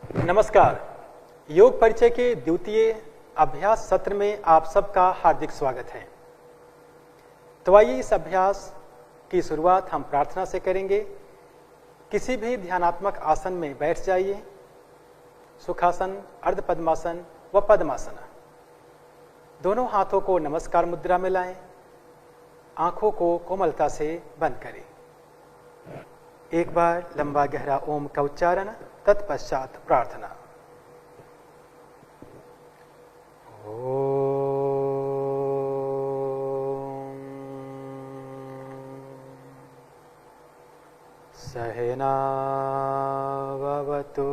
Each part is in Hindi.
नमस्कार। योग परिचय के द्वितीय अभ्यास सत्र में आप सबका हार्दिक स्वागत है। तो आइए इस अभ्यास की शुरुआत हम प्रार्थना से करेंगे। किसी भी ध्यानात्मक आसन में बैठ जाइए। सुखासन, अर्ध पद्मासन व पद्मासन। दोनों हाथों को नमस्कार मुद्रा में लाएं। आंखों को कोमलता से बंद करें। एक बार लंबा गहरा ओम का उच्चारण, तत्पश्चात प्रार्थना। सहना भवतु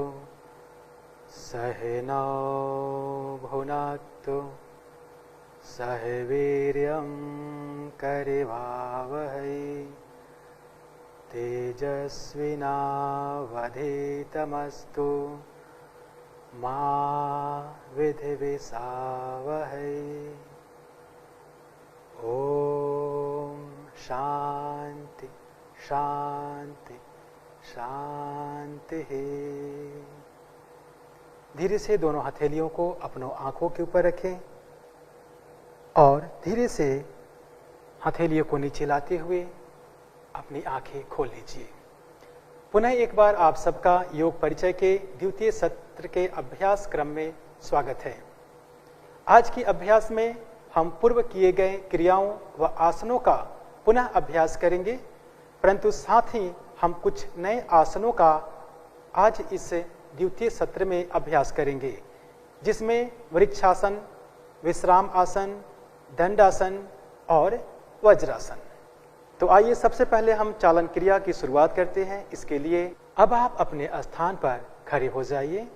सहनौ भुनक्तु सह वीर्यं करवावहै तेजस्विनावधीतमस्तु मा विद्विषावहै। ओम शांति शांति शांति। धीरे से दोनों हथेलियों को अपनों आंखों के ऊपर रखें और धीरे से हथेलियों को नीचे लाते हुए अपनी आंखें खोल लीजिए। पुनः एक बार आप सबका योग परिचय के द्वितीय सत्र के अभ्यास क्रम में स्वागत है। आज की अभ्यास में हम पूर्व किए गए क्रियाओं व आसनों का पुनः अभ्यास करेंगे, परंतु साथ ही हम कुछ नए आसनों का आज इस द्वितीय सत्र में अभ्यास करेंगे, जिसमें वृक्षासन, विश्राम आसन, दंडासन और वज्रासन। तो आइए सबसे पहले हम चालन क्रिया की शुरुआत करते हैं। इसके लिए अब आप अपने स्थान पर खड़े हो जाइए।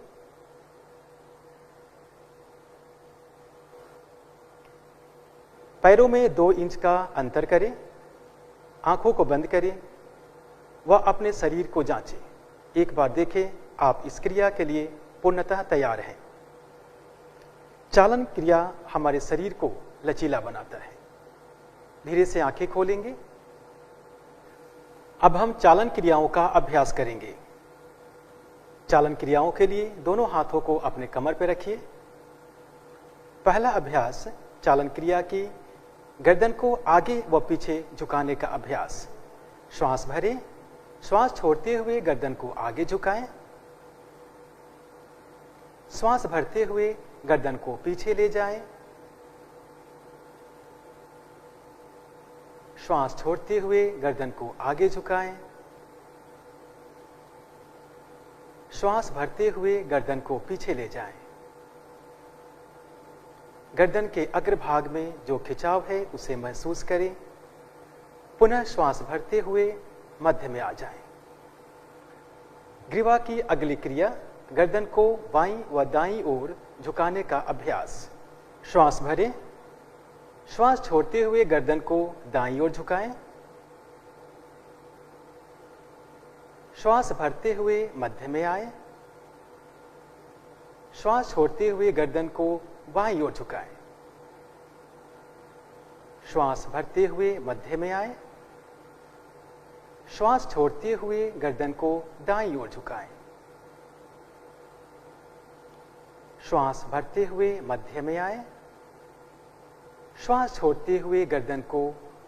पैरों में 2 इंच का अंतर करें। आंखों को बंद करें व अपने शरीर को जांचें। एक बार देखें आप इस क्रिया के लिए पूर्णतः तैयार हैं। चालन क्रिया हमारे शरीर को लचीला बनाता है। धीरे से आंखें खोलेंगे। अब हम चालन क्रियाओं का अभ्यास करेंगे। चालन क्रियाओं के लिए दोनों हाथों को अपने कमर पर रखिए। पहला अभ्यास चालन क्रिया की गर्दन को आगे व पीछे झुकाने का अभ्यास। श्वास भरें, श्वास छोड़ते हुए गर्दन को आगे झुकाएं। श्वास भरते हुए गर्दन को पीछे ले जाएं। श्वास छोड़ते हुए गर्दन को आगे झुकाएं। श्वास भरते हुए गर्दन को पीछे ले जाएं। गर्दन के अग्रभाग में जो खिंचाव है उसे महसूस करें। पुनः श्वास भरते हुए मध्य में आ जाएं। ग्रीवा की अगली क्रिया गर्दन को बाईं व दाईं ओर झुकाने का अभ्यास। श्वास भरें, श्वास छोड़ते हुए गर्दन को दाईं ओर झुकाएं। श्वास भरते हुए मध्य में आए। श्वास छोड़ते हुए गर्दन को बाईं ओर झुकाएं। श्वास भरते हुए मध्य में आए। श्वास छोड़ते हुए गर्दन को दाईं ओर झुकाएं। श्वास भरते हुए मध्य में आए। श्वास छोड़ते हुए गर्दन को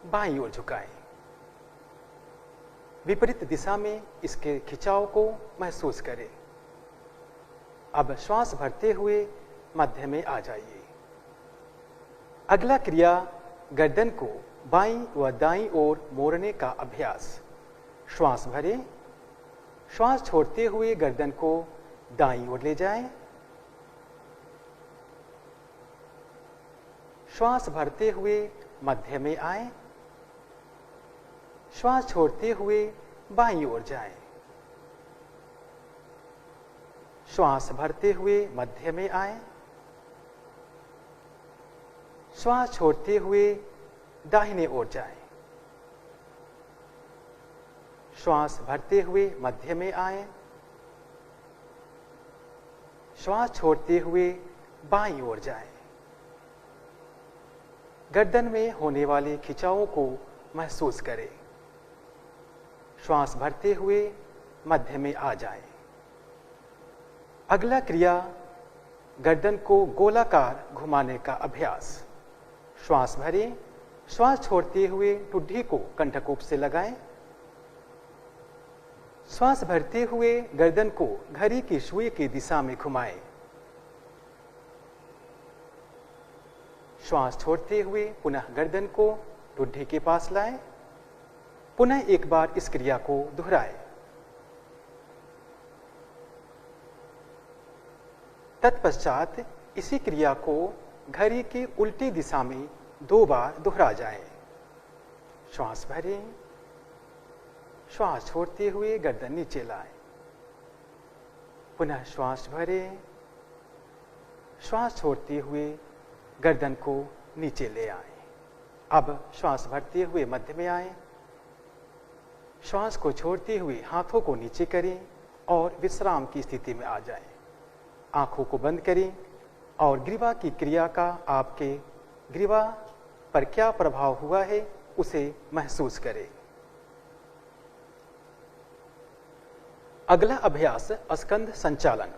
बाईं ओर झुकाएं। विपरीत दिशा में इसके खिंचाव को महसूस करें। अब श्वास भरते हुए मध्य में आ जाइए। अगला क्रिया गर्दन को बाईं व दाईं ओर मोड़ने का अभ्यास। श्वास भरें, श्वास छोड़ते हुए गर्दन को दाईं ओर ले जाएं। श्वास भरते हुए मध्य में आए। श्वास छोड़ते हुए बाईं ओर जाएं। श्वास भरते हुए मध्य में आए। श्वास छोड़ते हुए दाहिने ओर जाएं। श्वास भरते हुए मध्य में आए। श्वास छोड़ते हुए बाईं ओर जाएं। गर्दन में होने वाले खिंचावों को महसूस करें। श्वास भरते हुए मध्य में आ जाएं। अगला क्रिया, गर्दन को गोलाकार घुमाने का अभ्यास। श्वास भरें, श्वास छोड़ते हुए ठुड्डी को कंठकूप से लगाएं। श्वास भरते हुए गर्दन को घड़ी की सुई की दिशा में घुमाएं। श्वास छोड़ते हुए पुनः गर्दन को ठुड्डी के पास लाएं। पुनः एक बार इस क्रिया को दोहराएं। तत्पश्चात इसी क्रिया को घड़ी की उल्टी दिशा में 2 बार दोहरा जाए। श्वास भरें, श्वास छोड़ते हुए गर्दन नीचे लाएं। पुनः श्वास भरें, श्वास छोड़ते हुए गर्दन को नीचे ले आएं। अब श्वास भरते हुए मध्य में आएं। श्वास को छोड़ते हुए हाथों को नीचे करें और विश्राम की स्थिति में आ जाएं। आंखों को बंद करें और ग्रीवा की क्रिया का आपके ग्रीवा पर क्या प्रभाव हुआ है उसे महसूस करें। अगला अभ्यास, स्कंध संचालन।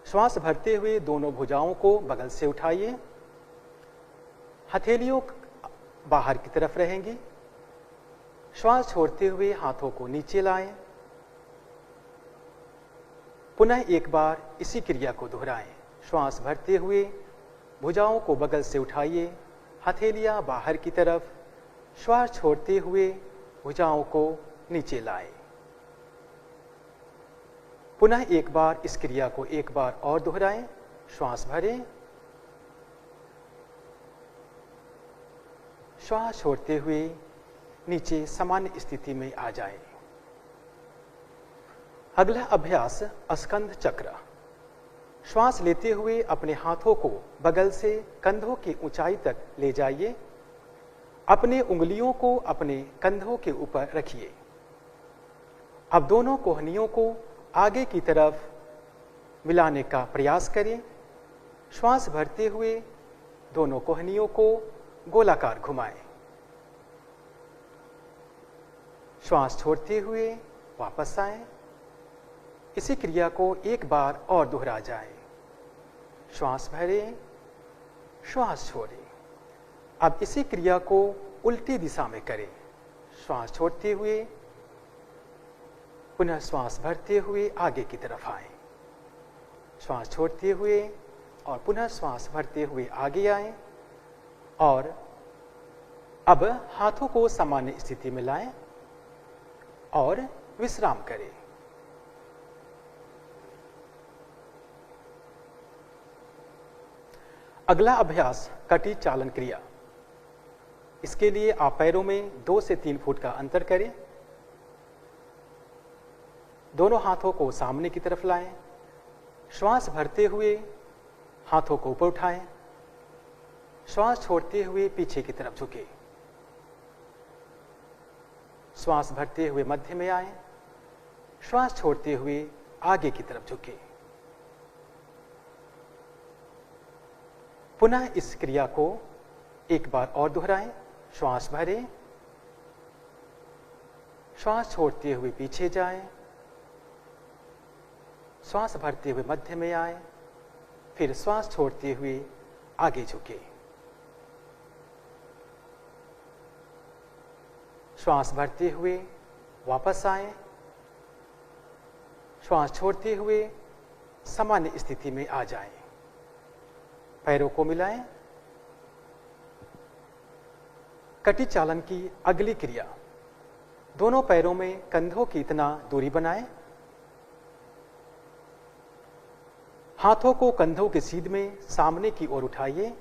श्वास भरते हुए दोनों भुजाओं को बगल से उठाइए। हथेलियों बाहर की तरफ रहेंगी। श्वास छोड़ते हुए हाथों को नीचे लाएं। पुनः एक बार इसी क्रिया को दोहराएं। श्वास भरते हुए भुजाओं को बगल से उठाइए, हथेलियां बाहर की तरफ। श्वास छोड़ते हुए भुजाओं को नीचे लाएं। पुनः एक बार इस क्रिया को एक बार और दोहराएं। श्वास भरें, श्वास छोड़ते हुए नीचे सामान्य स्थिति में आ जाएं। अगला अभ्यास, स्कंध चक्र। श्वास लेते हुए अपने हाथों को बगल से कंधों की ऊंचाई तक ले जाइए। अपने उंगलियों को अपने कंधों के ऊपर रखिए। अब दोनों कोहनियों को आगे की तरफ मिलाने का प्रयास करें। श्वास भरते हुए दोनों कोहनियों को गोलाकार घुमाएं। श्वास छोड़ते हुए वापस आएं। इसी क्रिया को एक बार और दोहरा जाए। श्वास भरें, श्वास छोड़ें। अब इसी क्रिया को उल्टी दिशा में करें। श्वास छोड़ते हुए पुनः श्वास भरते हुए आगे की तरफ आएं। श्वास छोड़ते हुए और पुनः श्वास भरते हुए आगे आएं। और अब हाथों को सामान्य स्थिति में लाएं और विश्राम करें। अगला अभ्यास, कटी चालन क्रिया। इसके लिए आप पैरों में 2 से 3 फुट का अंतर करें। दोनों हाथों को सामने की तरफ लाएं। श्वास भरते हुए हाथों को ऊपर उठाएं। श्वास छोड़ते हुए पीछे की तरफ झुकें। श्वास भरते हुए मध्य में आएं। श्वास छोड़ते हुए आगे की तरफ झुकें। पुनः इस क्रिया को एक बार और दोहराएं। श्वास भरें, श्वास छोड़ते हुए पीछे जाएं। श्वास भरते हुए मध्य में आएं। फिर श्वास छोड़ते हुए आगे झुकें। श्वास भरते हुए वापस आएं। श्वास छोड़ते हुए सामान्य स्थिति में आ जाएं। पैरों को मिलाएं। कटी चालन की अगली क्रिया, दोनों पैरों में कंधों की इतना दूरी बनाएं। हाथों को कंधों के सीध में सामने की ओर उठाइए।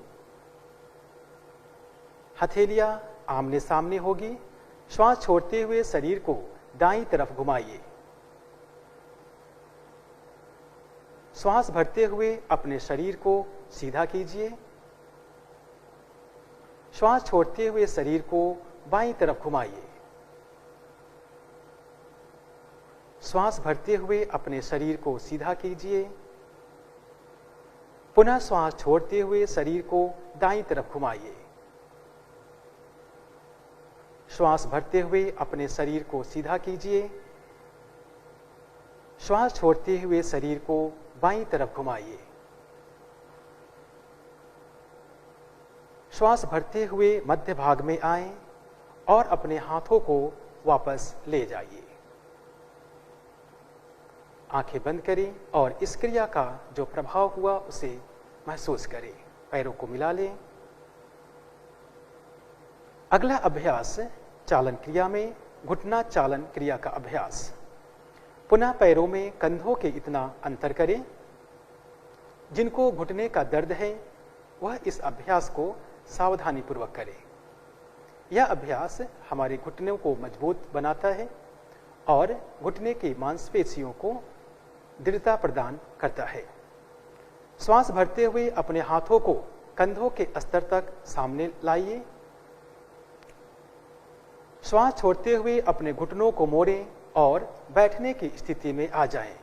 हथेलियां आमने सामने होगी। श्वास छोड़ते हुए शरीर को दाईं तरफ घुमाइए। श्वास भरते हुए अपने शरीर को सीधा कीजिए। श्वास छोड़ते हुए शरीर को बाईं तरफ घुमाइए। श्वास भरते हुए अपने शरीर को सीधा कीजिए। पुनः श्वास छोड़ते हुए शरीर को दाईं तरफ घुमाइए। श्वास भरते हुए अपने शरीर को सीधा कीजिए। श्वास छोड़ते हुए शरीर को बाईं तरफ घुमाइए। श्वास भरते हुए मध्य भाग में आएं और अपने हाथों को वापस ले जाइए। आंखें बंद करें और इस क्रिया का जो प्रभाव हुआ उसे महसूस करें। पैरों को मिला लें। अगला अभ्यास चालन क्रिया में घुटना चालन क्रिया का अभ्यास। पुनः पैरों में कंधों के इतना अंतर करें। जिनको घुटने का दर्द है वह इस अभ्यास को सावधानी पूर्वक करें। यह अभ्यास हमारे घुटनों को मजबूत बनाता है और घुटने की मांसपेशियों को दृढ़ता प्रदान करता है। श्वास भरते हुए अपने हाथों को कंधों के स्तर तक सामने लाइए। श्वास छोड़ते हुए अपने घुटनों को मोड़ें और बैठने की स्थिति में आ जाएं।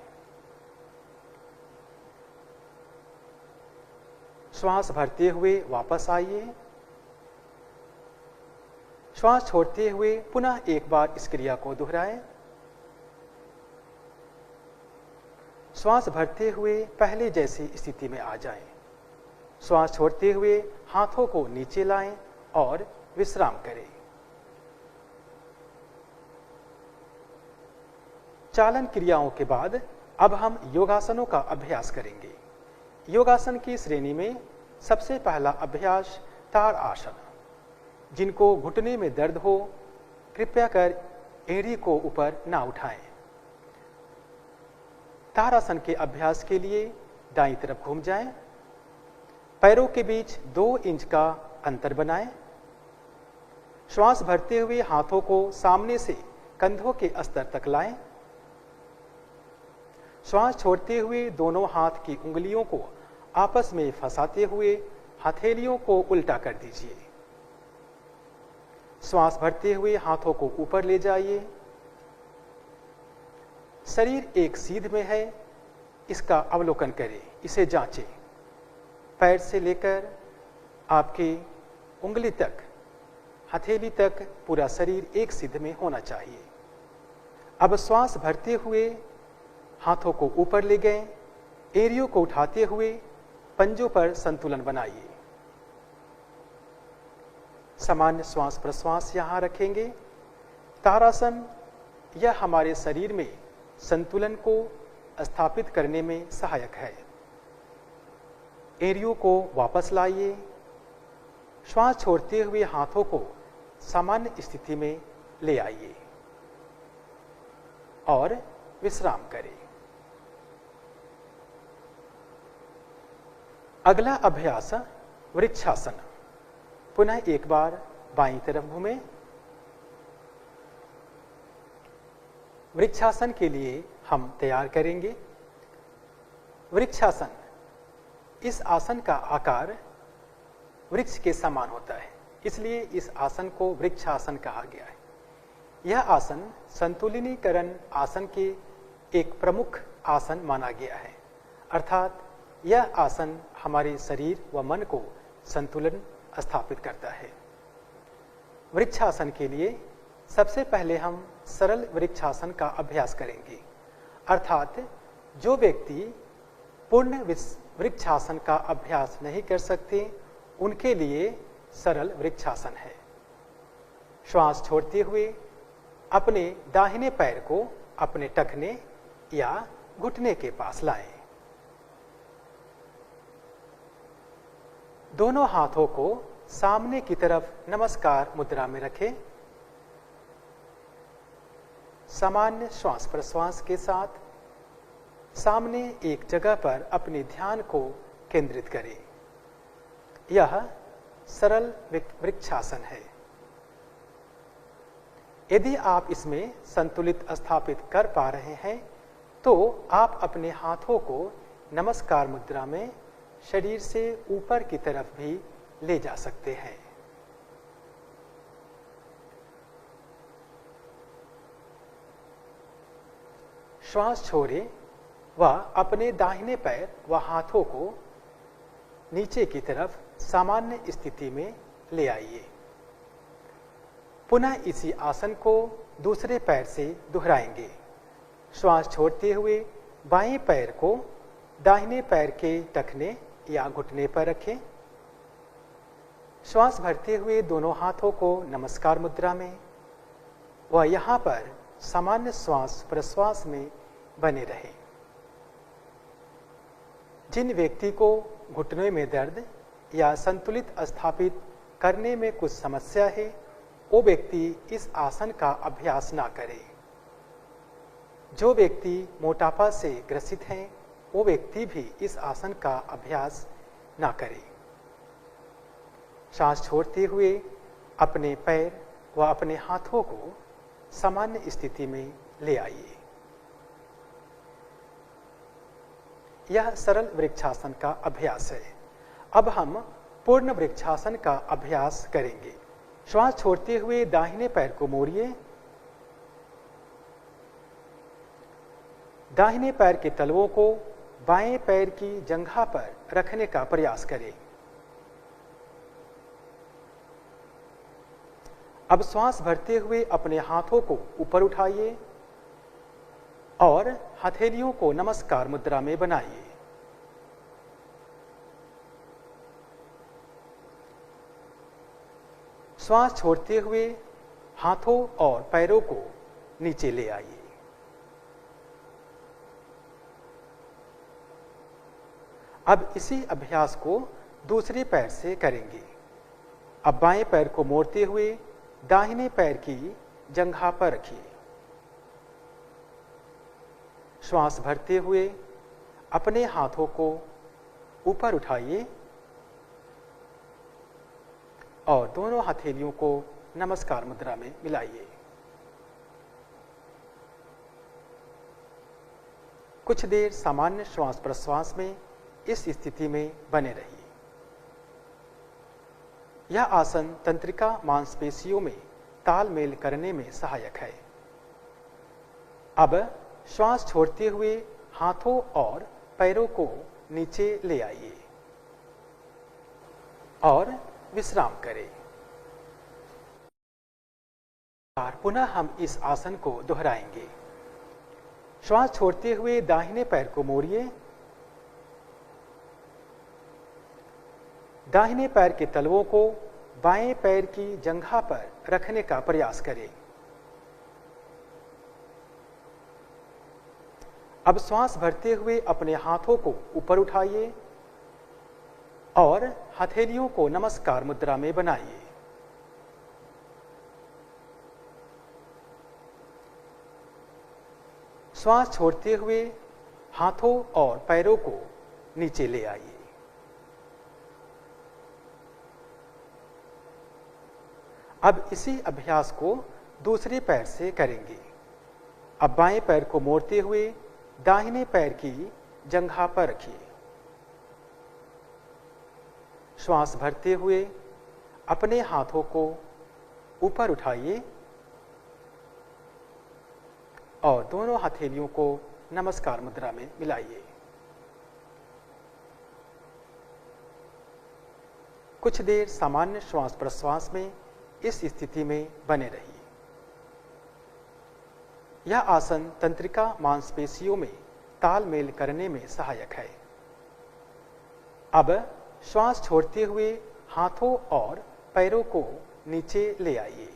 श्वास भरते हुए वापस आइए। श्वास छोड़ते हुए पुनः एक बार इस क्रिया को दोहराएं। श्वास भरते हुए पहले जैसी स्थिति में आ जाएं। श्वास छोड़ते हुए हाथों को नीचे लाएं और विश्राम करें। चालन क्रियाओं के बाद अब हम योगासनों का अभ्यास करेंगे। योगासन की श्रेणी में सबसे पहला अभ्यास ताड़ आसन। जिनको घुटने में दर्द हो कृपया कर एड़ी को ऊपर ना उठाएं। ताड़ आसन के अभ्यास के लिए दाईं तरफ घूम जाएं। पैरों के बीच 2 इंच का अंतर बनाएं। श्वास भरते हुए हाथों को सामने से कंधों के स्तर तक लाएं। श्वास छोड़ते हुए दोनों हाथ की उंगलियों को आपस में फंसाते हुए हथेलियों को उल्टा कर दीजिए। श्वास भरते हुए हाथों को ऊपर ले जाइए। शरीर एक सीध में है, इसका अवलोकन करें, इसे जांचें। पैर से लेकर आपकी उंगली तक, हथेली तक पूरा शरीर एक सीध में होना चाहिए। अब श्वास भरते हुए हाथों को ऊपर ले गए। एड़ियों को उठाते हुए पंजों पर संतुलन बनाइए। सामान्य श्वास प्रश्वास यहां रखेंगे। ताड़ासन यह हमारे शरीर में संतुलन को स्थापित करने में सहायक है। एड़ियों को वापस लाइए। श्वास छोड़ते हुए हाथों को सामान्य स्थिति में ले आइए और विश्राम करें। अगला अभ्यास वृक्षासन। पुनः एक बार बाईं तरफ घूमें। वृक्षासन के लिए हम तैयार करेंगे। वृक्षासन, इस आसन का आकार वृक्ष के समान होता है, इसलिए इस आसन को वृक्षासन कहा गया है। यह आसन संतुलिनीकरण आसन के एक प्रमुख आसन माना गया है। अर्थात यह आसन हमारे शरीर व मन को संतुलन स्थापित करता है। वृक्षासन के लिए सबसे पहले हम सरल वृक्षासन का अभ्यास करेंगे। अर्थात जो व्यक्ति पूर्ण वृक्षासन का अभ्यास नहीं कर सकते उनके लिए सरल वृक्षासन है। श्वास छोड़ते हुए अपने दाहिने पैर को अपने टखने या घुटने के पास लाएं। दोनों हाथों को सामने की तरफ नमस्कार मुद्रा में रखें। सामान्य श्वास प्रश्वास के साथ सामने एक जगह पर अपने ध्यान को केंद्रित करें। यह सरल वृक्षासन है। यदि आप इसमें संतुलित स्थापित कर पा रहे हैं तो आप अपने हाथों को नमस्कार मुद्रा में शरीर से ऊपर की तरफ भी ले जा सकते हैं। श्वास छोड़ें व अपने दाहिने पैर व हाथों को नीचे की तरफ सामान्य स्थिति में ले आइए। पुनः इसी आसन को दूसरे पैर से दोहराएंगे। श्वास छोड़ते हुए बाएं पैर को दाहिने पैर के टखने या घुटने पर रखें। श्वास भरते हुए दोनों हाथों को नमस्कार मुद्रा में व यहाँ पर सामान्य श्वास प्रश्वास में बने रहें। जिन व्यक्ति को घुटनों में दर्द या संतुलित स्थापित करने में कुछ समस्या है, वो व्यक्ति इस आसन का अभ्यास ना करें। जो व्यक्ति मोटापा से ग्रसित हैं, वो व्यक्ति भी इस आसन का अभ्यास ना करें। सांस छोड़ते हुए अपने पैर व अपने हाथों को सामान्य स्थिति में ले आइए। यह सरल वृक्षासन का अभ्यास है। अब हम पूर्ण वृक्षासन का अभ्यास करेंगे। श्वास छोड़ते हुए दाहिने पैर को मोड़िए। दाहिने पैर के तलवों को बाएं पैर की जंघा पर रखने का प्रयास करें। अब श्वास भरते हुए अपने हाथों को ऊपर उठाइए और हथेलियों को नमस्कार मुद्रा में बनाइए। श्वास छोड़ते हुए हाथों और पैरों को नीचे ले आइए। अब इसी अभ्यास को दूसरे पैर से करेंगे। अब बाएं पैर को मोड़ते हुए दाहिने पैर की जंघा पर रखिए। श्वास भरते हुए अपने हाथों को ऊपर उठाइए और दोनों हथेलियों को नमस्कार मुद्रा में मिलाइए। कुछ देर सामान्य श्वास प्रश्वास में इस स्थिति में बने रहिए। यह आसन तंत्रिका मांसपेशियों में तालमेल करने में सहायक है। अब श्वास छोड़ते हुए हाथों और पैरों को नीचे ले आइए और विश्राम करें। पुनः हम इस आसन को दोहराएंगे। श्वास छोड़ते हुए दाहिने पैर को मोड़िए। दाहिने पैर के तलवों को बाएं पैर की जंघा पर रखने का प्रयास करें। अब श्वास भरते हुए अपने हाथों को ऊपर उठाइए और हथेलियों को नमस्कार मुद्रा में बनाइए। श्वास छोड़ते हुए हाथों और पैरों को नीचे ले आइए। अब इसी अभ्यास को दूसरे पैर से करेंगे। अब बाएं पैर को मोड़ते हुए दाहिने पैर की जंघा पर रखिए। श्वास भरते हुए अपने हाथों को ऊपर उठाइए और दोनों हथेलियों को नमस्कार मुद्रा में मिलाइए। कुछ देर सामान्य श्वास प्रश्वास में इस स्थिति में बने रहिए। यह आसन तंत्रिका मांसपेशियों में तालमेल करने में सहायक है। अब श्वास छोड़ते हुए हाथों और पैरों को नीचे ले आइए।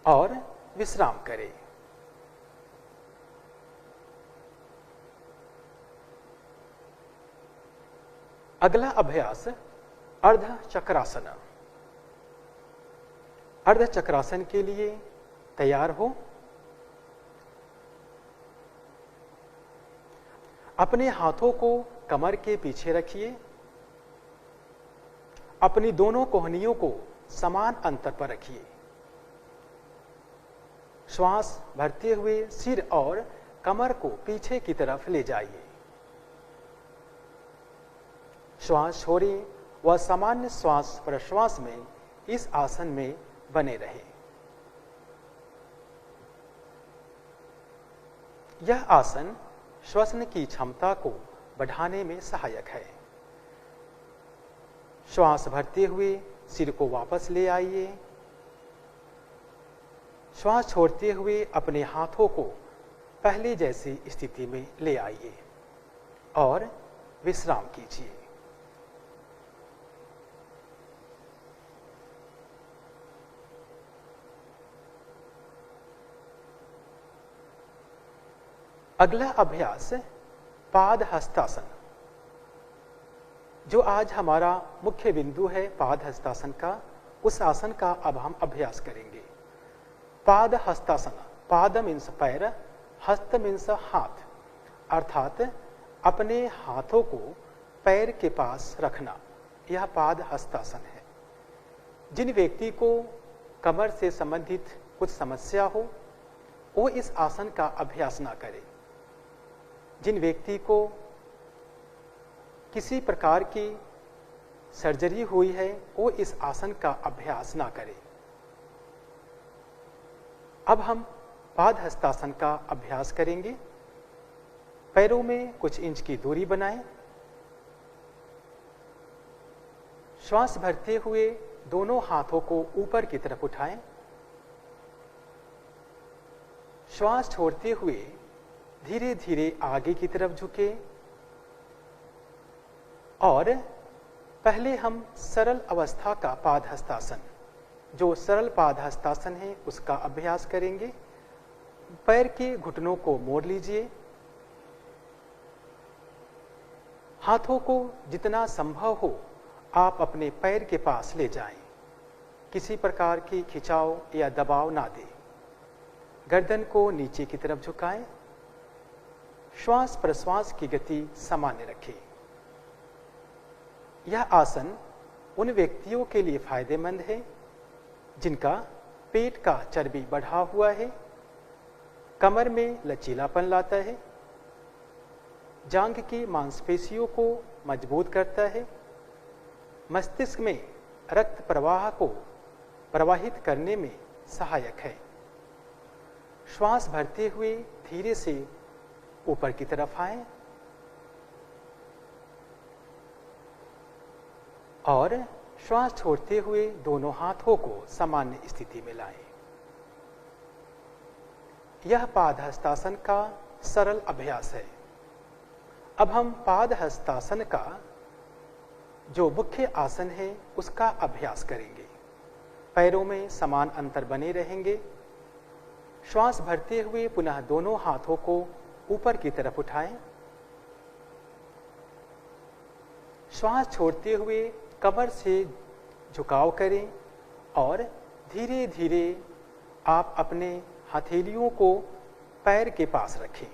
और विश्राम करें। अगला अभ्यास अर्ध चक्रासन। अर्ध चक्रासन के लिए तैयार हो। अपने हाथों को कमर के पीछे रखिए। अपनी दोनों कोहनियों को समान अंतर पर रखिए। श्वास भरते हुए सिर और कमर को पीछे की तरफ ले जाइए। श्वास छोड़ें व सामान्य श्वास प्रश्वास में इस आसन में बने रहें। यह आसन श्वसन की क्षमता को बढ़ाने में सहायक है। श्वास भरते हुए सिर को वापस ले आइए। श्वास छोड़ते हुए अपने हाथों को पहले जैसी स्थिति में ले आइए और विश्राम कीजिए। अगला अभ्यास पाद हस्तासन। जो आज हमारा मुख्य बिंदु है पाद हस्तासन का, उस आसन का अब हम अभ्यास करेंगे। पाद हस्तासन, पाद मीन्स पैर, हस्त मीन्स हाथ, अर्थात अपने हाथों को पैर के पास रखना, यह पाद हस्तासन है। जिन व्यक्ति को कमर से संबंधित कुछ समस्या हो वो इस आसन का अभ्यास ना करे। जिन व्यक्ति को किसी प्रकार की सर्जरी हुई है वो इस आसन का अभ्यास ना करे। अब हम पाद हस्तासन का अभ्यास करेंगे। पैरों में कुछ इंच की दूरी बनाएं। श्वास भरते हुए दोनों हाथों को ऊपर की तरफ उठाएं। श्वास छोड़ते हुए धीरे धीरे आगे की तरफ झुके और पहले हम सरल अवस्था का पाद हस्तासन, जो सरल पाद हस्तासन है, उसका अभ्यास करेंगे। पैर के घुटनों को मोड़ लीजिए। हाथों को जितना संभव हो आप अपने पैर के पास ले जाएं। किसी प्रकार की खिंचाव या दबाव ना दें। गर्दन को नीचे की तरफ झुकाएं। श्वास प्रश्वास की गति सामान्य रखें। यह आसन उन व्यक्तियों के लिए फायदेमंद है जिनका पेट का चर्बी बढ़ा हुआ है, कमर में लचीलापन लाता है, जांघ की मांसपेशियों को मजबूत करता है, मस्तिष्क में रक्त प्रवाह को प्रवाहित करने में सहायक है। श्वास भरते हुए धीरे से ऊपर की तरफ आएं और श्वास छोड़ते हुए दोनों हाथों को सामान्य स्थिति में लाएं। यह पाद हस्तासन का सरल अभ्यास है। अब हम पाद हस्तासन का जो मुख्य आसन है उसका अभ्यास करेंगे। पैरों में समान अंतर बने रहेंगे। श्वास भरते हुए पुनः दोनों हाथों को ऊपर की तरफ उठाएं। श्वास छोड़ते हुए कमर से झुकाव करें और धीरे धीरे आप अपने हथेलियों को पैर के पास रखें।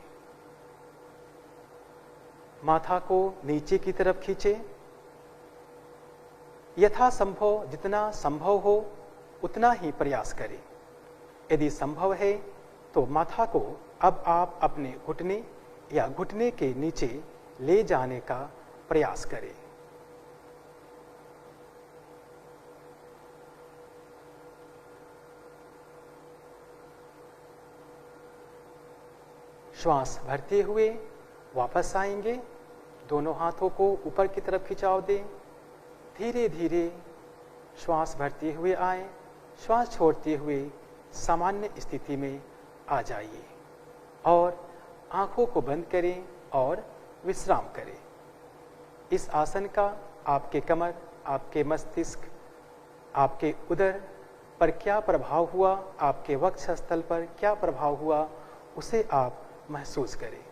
माथा को नीचे की तरफ खींचें। यथासंभव जितना संभव हो उतना ही प्रयास करें। यदि संभव है तो माथा को अब आप अपने घुटने या घुटने के नीचे ले जाने का प्रयास करें। श्वास भरते हुए वापस आएंगे। दोनों हाथों को ऊपर की तरफ खिंचाव दें। धीरे धीरे श्वास भरते हुए आए। श्वास छोड़ते हुए सामान्य स्थिति में आ जाइए और आंखों को बंद करें और विश्राम करें। इस आसन का आपके कमर, आपके मस्तिष्क, आपके उदर पर क्या प्रभाव हुआ, आपके वक्षस्थल पर क्या प्रभाव हुआ, उसे आप महसूस करें।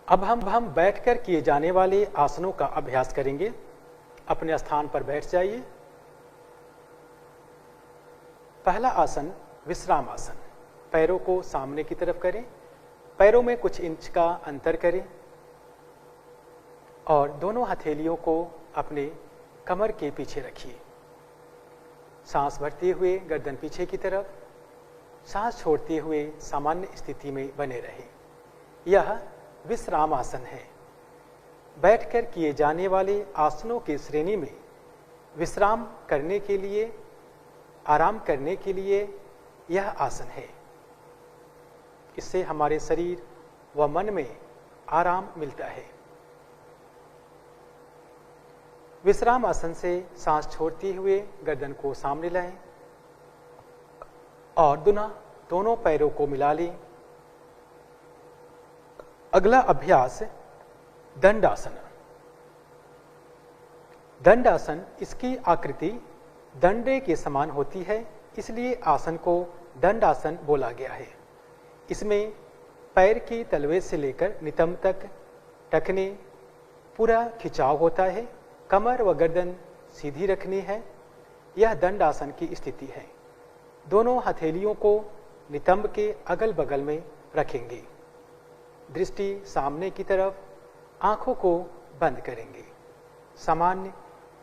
अब हम बैठकर किए जाने वाले आसनों का अभ्यास करेंगे। अपने स्थान पर बैठ जाइए। पहला आसन विश्राम आसन। पैरों को सामने की तरफ करें। पैरों में कुछ इंच का अंतर करें और दोनों हथेलियों को अपने कमर के पीछे रखिए। सांस भरते हुए गर्दन पीछे की तरफ, सांस छोड़ते हुए सामान्य स्थिति में बने रहें। यह विश्राम आसन है। बैठकर किए जाने वाले आसनों की श्रेणी में विश्राम करने के लिए, आराम करने के लिए यह आसन है। इससे हमारे शरीर व मन में आराम मिलता है। विश्राम आसन से सांस छोड़ते हुए गर्दन को सामने लाएं और दोनों पैरों को मिला लें। अगला अभ्यास दंडासन। दंडासन, इसकी आकृति दंडे के समान होती है, इसलिए आसन को दंडासन बोला गया है। इसमें पैर की तलवे से लेकर नितंब तक टखने पूरा खिंचाव होता है, कमर व गर्दन सीधी रखनी है। यह दंडासन की स्थिति है। दोनों हथेलियों को नितंब के अगल बगल में रखेंगे। दृष्टि सामने की तरफ, आंखों को बंद करेंगे। सामान्य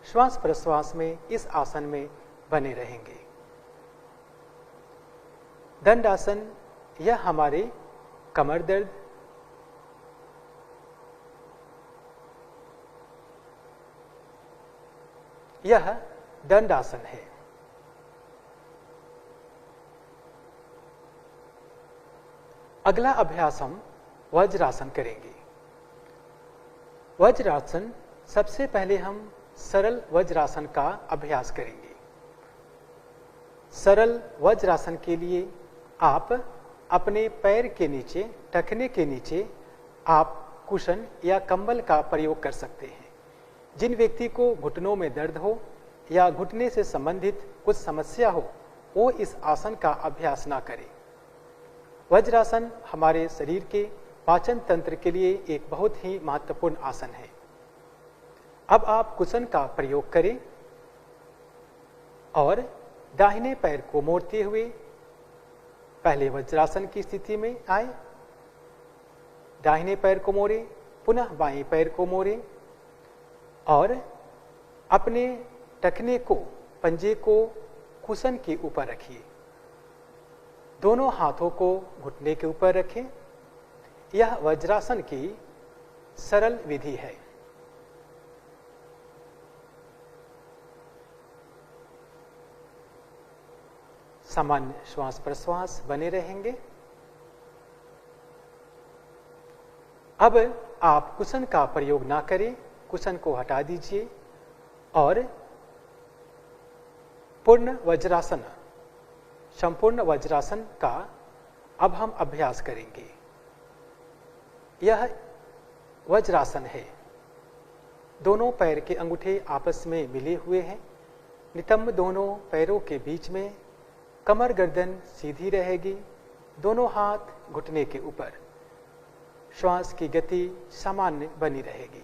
श्वास प्रश्वास में इस आसन में बने रहेंगे। दंडासन, यह हमारे कमर दर्द, यह दंडासन है। अगला अभ्यास हम वज्रासन करेंगे। वज्रासन, सबसे पहले हम सरल वज्रासन का अभ्यास करेंगे। सरल वज्रासन के लिए आप अपने पैर के नीचे, टखने के नीचे आप कुशन या कंबल का प्रयोग कर सकते हैं। जिन व्यक्ति को घुटनों में दर्द हो या घुटने से संबंधित कुछ समस्या हो, वो इस आसन का अभ्यास ना करें। वज्रासन हमारे शरीर के पाचन तंत्र के लिए एक बहुत ही महत्वपूर्ण आसन है। अब आप कुशन का प्रयोग करें और दाहिने पैर को मोड़ते हुए पहले वज्रासन की स्थिति में आए। दाहिने पैर को मोड़ें, पुनः बाएं पैर को मोड़ें और अपने टखने को, पंजे को कुशन के ऊपर रखिए। दोनों हाथों को घुटने के ऊपर रखें। यह वज्रासन की सरल विधि है। सामान्य श्वास प्रश्वास बने रहेंगे। अब आप कुशन का प्रयोग ना करें, कुशन को हटा दीजिए और पूर्ण वज्रासन, संपूर्ण वज्रासन का अब हम अभ्यास करेंगे। यह वज्रासन है। दोनों पैर के अंगूठे आपस में मिले हुए हैं। नितंब दोनों पैरों के बीच में, कमर गर्दन सीधी रहेगी, दोनों हाथ घुटने के ऊपर। श्वास की गति सामान्य बनी रहेगी।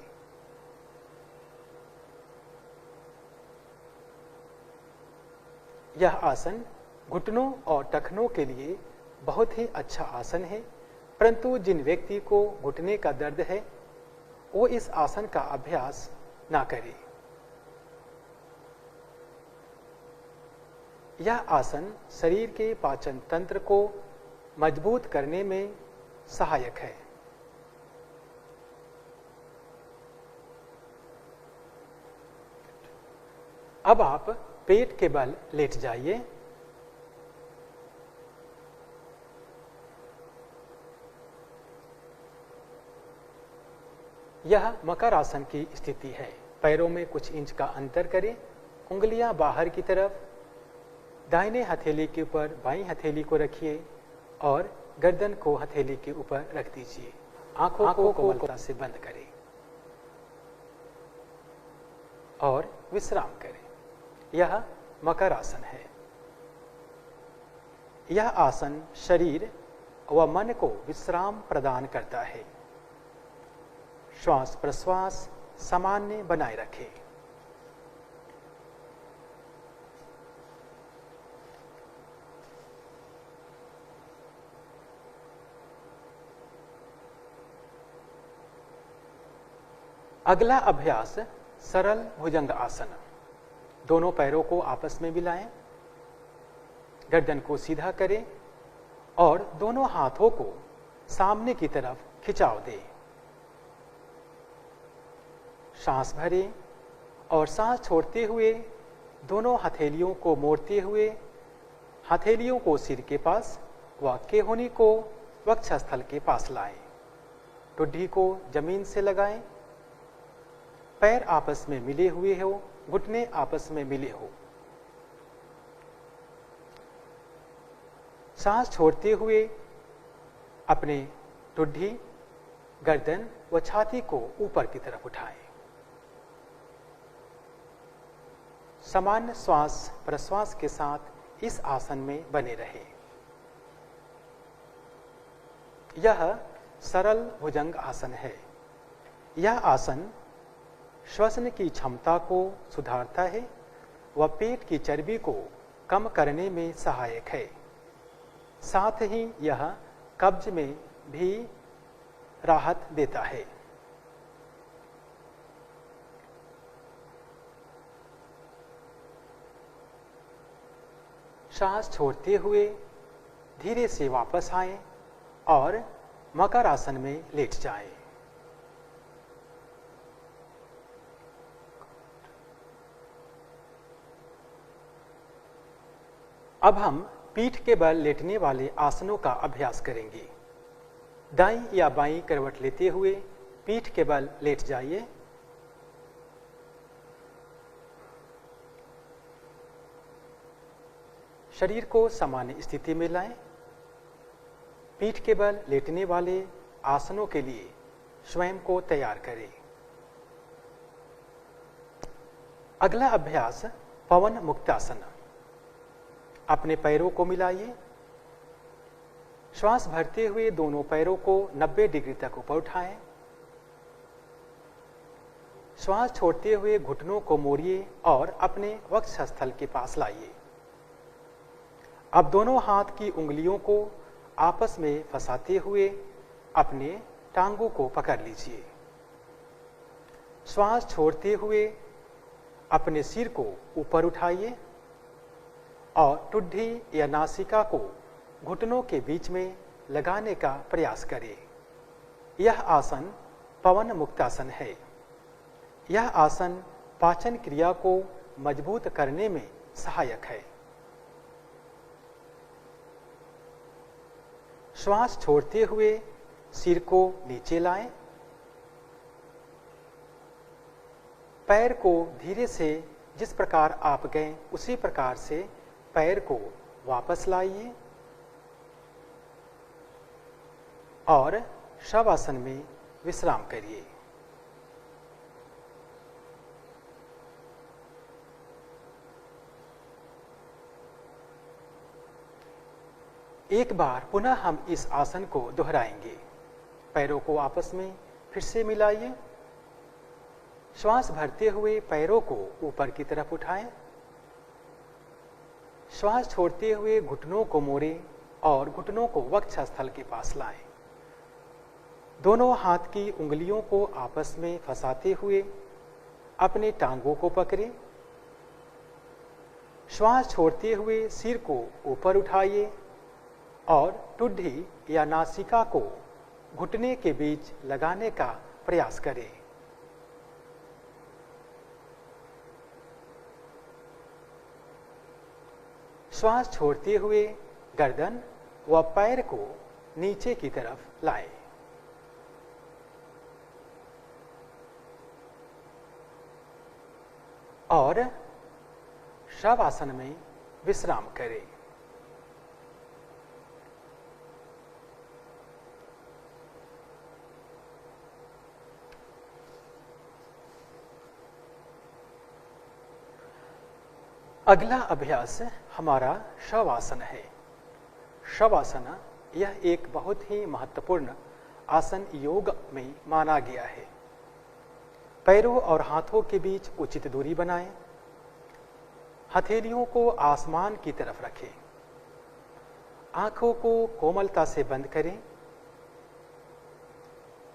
यह आसन घुटनों और टखनों के लिए बहुत ही अच्छा आसन है, परंतु जिन व्यक्ति को घुटने का दर्द है वो इस आसन का अभ्यास ना करें। यह आसन शरीर के पाचन तंत्र को मजबूत करने में सहायक है। अब आप पेट के बल लेट जाइए। यह मकर आसन की स्थिति है। पैरों में कुछ इंच का अंतर करें, उंगलियां बाहर की तरफ, दाहिने हथेली के ऊपर बाईं हथेली को रखिए और गर्दन को हथेली के ऊपर रख दीजिए। आंखों को कोमलता से बंद करें और विश्राम करें। यह मकर आसन है। यह आसन शरीर व मन को विश्राम प्रदान करता है। श्वास प्रश्वास सामान्य बनाए रखें। अगला अभ्यास सरल भुजंग आसन। दोनों पैरों को आपस में मिलाएं, गर्दन को सीधा करें और दोनों हाथों को सामने की तरफ खिंचाव दें। सांस भरें और सांस छोड़ते हुए दोनों हथेलियों को मोड़ते हुए हथेलियों को सिर के पास व केहूनी को वक्षस्थल के पास लाएं। ठुड्डी को जमीन से लगाएं। पैर आपस में मिले हुए हो, घुटने आपस में मिले हो। सांस छोड़ते हुए अपने ठुड्डी, गर्दन व छाती को ऊपर की तरफ उठाएं। सामान्य श्वास प्रश्वास के साथ इस आसन में बने रहें। यह सरल भुजंग आसन है। यह आसन श्वसन की क्षमता को सुधारता है व पेट की चर्बी को कम करने में सहायक है। साथ ही यह कब्ज में भी राहत देता है। सांस छोड़ते हुए धीरे से वापस आएं और मकर आसन में लेट जाएं। अब हम पीठ के बल लेटने वाले आसनों का अभ्यास करेंगे। दाईं या बाईं करवट लेते हुए पीठ के बल लेट जाइए। शरीर को सामान्य स्थिति में लाएं। पीठ के बल लेटने वाले आसनों के लिए स्वयं को तैयार करें। अगला अभ्यास पवन मुक्तासन। अपने पैरों को मिलाइए। श्वास भरते हुए दोनों पैरों को 90 डिग्री तक ऊपर उठाएं। श्वास छोड़ते हुए घुटनों को मोड़िए और अपने वक्षस्थल के पास लाइए। अब दोनों हाथ की उंगलियों को आपस में फंसाते हुए अपने टांगों को पकड़ लीजिए। श्वास छोड़ते हुए अपने सिर को ऊपर उठाइए और ठुड्डी या नासिका को घुटनों के बीच में लगाने का प्रयास करें। यह आसन पवन मुक्तासन है। यह आसन पाचन क्रिया को मजबूत करने में सहायक है। श्वास छोड़ते हुए सिर को नीचे लाएं। पैर को धीरे से जिस प्रकार आप गए उसी प्रकार से पैर को वापस लाइए और शवासन में विश्राम करिए। एक बार पुनः हम इस आसन को दोहराएंगे। पैरों को आपस में फिर से मिलाइए। श्वास भरते हुए पैरों को ऊपर की तरफ उठाएं। श्वास छोड़ते हुए घुटनों को मोड़ें और घुटनों को वक्षस्थल के पास लाएं। दोनों हाथ की उंगलियों को आपस में फंसाते हुए अपने टांगों को पकड़ें। श्वास छोड़ते हुए सिर को ऊपर उठाइए और ठुड्डी या नासिका को घुटने के बीच लगाने का प्रयास करें। श्वास छोड़ते हुए गर्दन व पैर को नीचे की तरफ लाएं। और शवासन में विश्राम करें। अगला अभ्यास हमारा शवासन है। शवासन यह एक बहुत ही महत्वपूर्ण आसन योग में माना गया है। पैरों और हाथों के बीच उचित दूरी बनाएं। हथेलियों को आसमान की तरफ रखें। आंखों को कोमलता से बंद करें।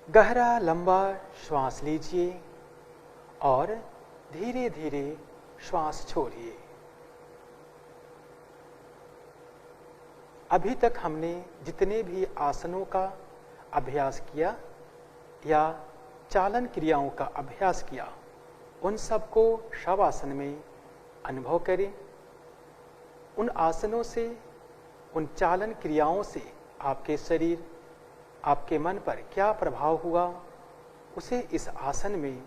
गहरा लंबा श्वास लीजिए और धीरे धीरे श्वास छोड़िए। अभी तक हमने जितने भी आसनों का अभ्यास किया या चालन क्रियाओं का अभ्यास किया, उन सबको शवासन में अनुभव करें। उन आसनों से, उन चालन क्रियाओं से आपके शरीर, आपके मन पर क्या प्रभाव हुआ, उसे इस आसन में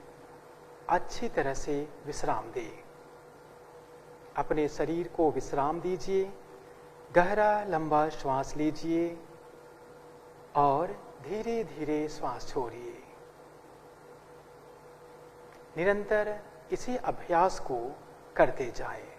अच्छी तरह से विश्राम दें। अपने शरीर को विश्राम दीजिए, गहरा लंबा श्वास लीजिए और धीरे धीरे श्वास छोड़िए। निरंतर इसी अभ्यास को करते जाएं।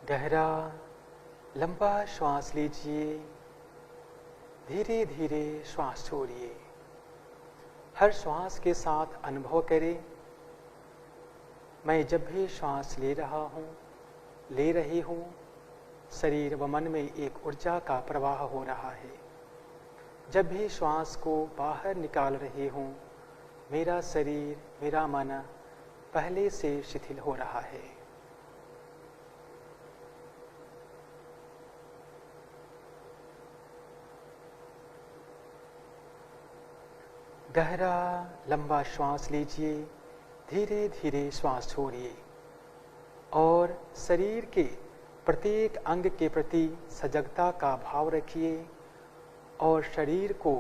गहरा लंबा श्वास लीजिए, धीरे धीरे श्वास छोड़िए। हर श्वास के साथ अनुभव करें, मैं जब भी श्वास ले रहा हूँ, ले रही हूँ, शरीर व मन में एक ऊर्जा का प्रवाह हो रहा है। जब भी श्वास को बाहर निकाल रही हूँ, मेरा शरीर, मेरा मन पहले से शिथिल हो रहा है। गहरा लंबा श्वास लीजिए, धीरे धीरे श्वास छोड़िए और शरीर के प्रत्येक अंग के प्रति सजगता का भाव रखिए और शरीर को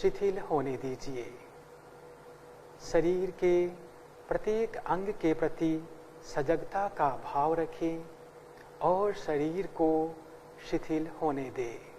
शिथिल होने दीजिए। शरीर के प्रत्येक अंग के प्रति सजगता का भाव रखें और शरीर को शिथिल होने दें।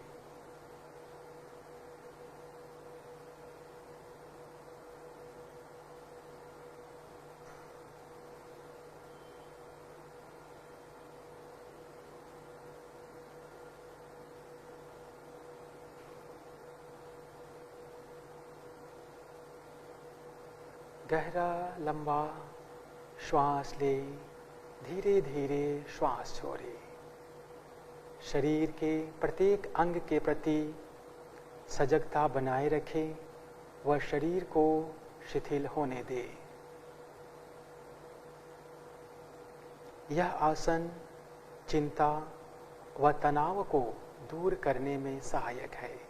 गहरा लंबा श्वास ले, धीरे धीरे श्वास छोड़े। शरीर के प्रत्येक अंग के प्रति सजगता बनाए रखें व शरीर को शिथिल होने दे। यह आसन चिंता व तनाव को दूर करने में सहायक है।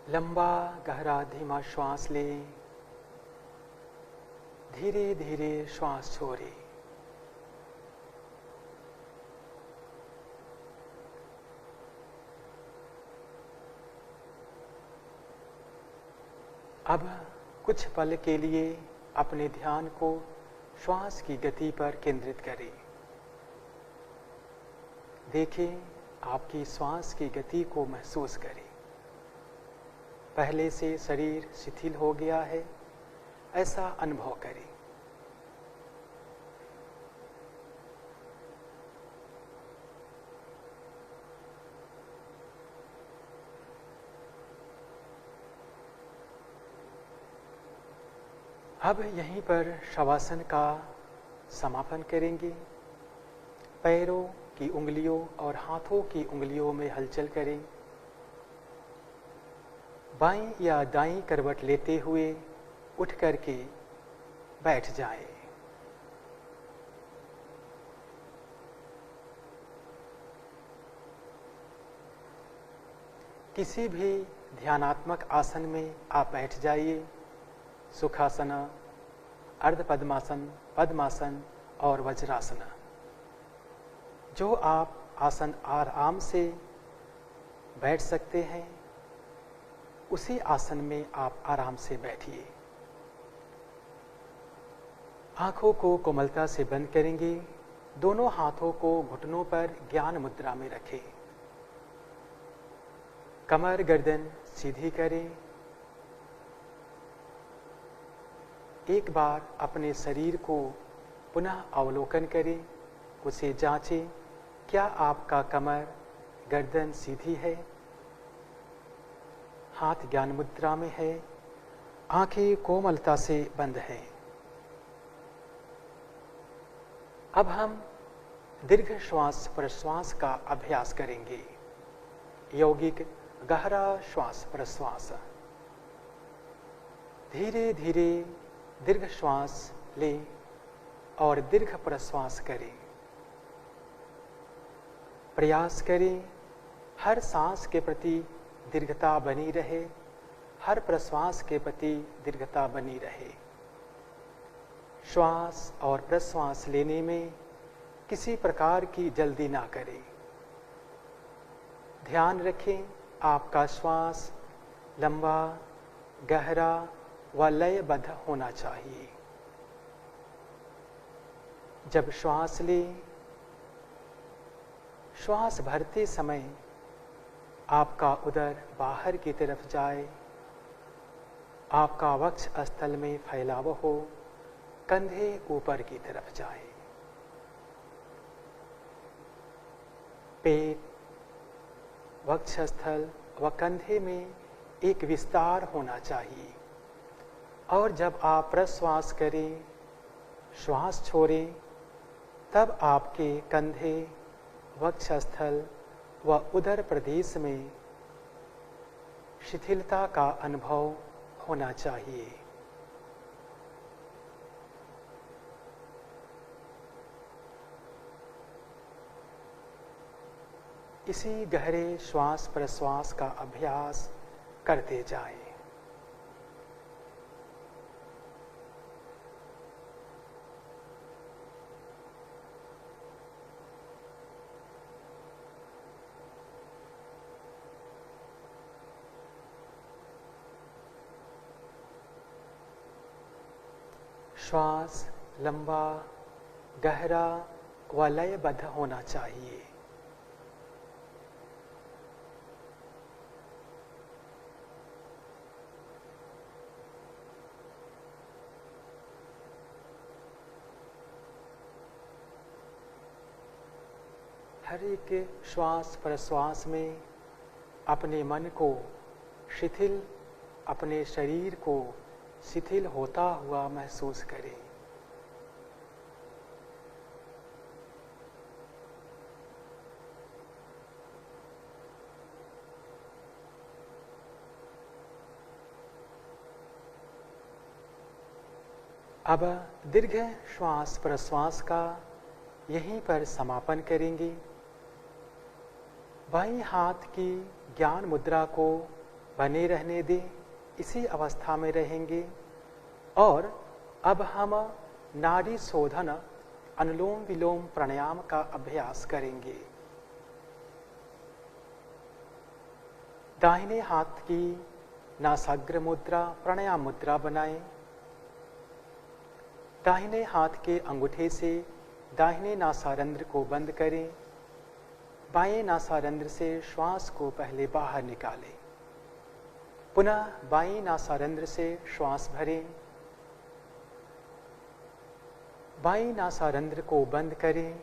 लंबा गहरा धीमा श्वास लें, धीरे धीरे श्वास छोड़ें। अब कुछ पल के लिए अपने ध्यान को श्वास की गति पर केंद्रित करें। देखें, आपकी श्वास की गति को महसूस करें। पहले से शरीर शिथिल हो गया है, ऐसा अनुभव करें। अब यहीं पर शवासन का समापन करेंगे। पैरों की उंगलियों और हाथों की उंगलियों में हलचल करें। बाईं या दाईं करवट लेते हुए उठ करके बैठ जाएं। किसी भी ध्यानात्मक आसन में आप बैठ जाइए। सुखासन, अर्ध पद्मासन, पद्मासन और वज्रासन। जो आप आसन आराम से बैठ सकते हैं, उसी आसन में आप आराम से बैठिए। आंखों को कोमलता से बंद करेंगे। दोनों हाथों को घुटनों पर ज्ञान मुद्रा में रखें। कमर गर्दन सीधी करें। एक बार अपने शरीर को पुनः अवलोकन करें। उसे जांचें, क्या आपका कमर गर्दन सीधी है? हाथ ज्ञान मुद्रा में है। आंखें कोमलता से बंद हैं। अब हम दीर्घ श्वास प्रश्वास का अभ्यास करेंगे। यौगिक गहरा श्वास प्रश्वास। धीरे धीरे दीर्घ श्वास लें और दीर्घ प्रश्वास करें। प्रयास करें हर सांस के प्रति दीर्घता बनी रहे, हर प्रश्वास के प्रति दीर्घता बनी रहे। श्वास और प्रश्वास लेने में किसी प्रकार की जल्दी ना करें। ध्यान रखें आपका श्वास लंबा, गहरा व लयबद्ध होना चाहिए। जब श्वास लें, श्वास भरते समय आपका उदर बाहर की तरफ जाए, आपका वक्ष स्थल में फैलाव हो, कंधे ऊपर की तरफ जाए। पेट, वक्षस्थल व कंधे में एक विस्तार होना चाहिए। और जब आप प्रश्वास करें, श्वास छोड़ें, तब आपके कंधे, वक्षस्थल व उदर प्रदेश में शिथिलता का अनुभव होना चाहिए। इसी गहरे श्वास प्रश्वास का अभ्यास करते जाएं। श्वास लंबा, गहरा व लयबद्ध होना चाहिए। हर एक श्वास प्रश्वास में अपने मन को शिथिल, अपने शरीर को शिथिल होता हुआ महसूस करें। अब दीर्घ श्वास प्रश्वास का यहीं पर समापन करेंगे। बाईं हाथ की ज्ञान मुद्रा को बने रहने दें, इसी अवस्था में रहेंगे। और अब हम नाड़ी शोधन अनुलोम विलोम प्राणायाम का अभ्यास करेंगे। दाहिने हाथ की नासाग्र मुद्रा प्राणायाम मुद्रा बनाएं। दाहिने हाथ के अंगूठे से दाहिने नासारंध्र को बंद करें। बाएं नासारंध्र से श्वास को पहले बाहर निकालें। पुनः बाईं नासारंध्र से श्वास भरें। बाईं नासारंध्र को बंद करें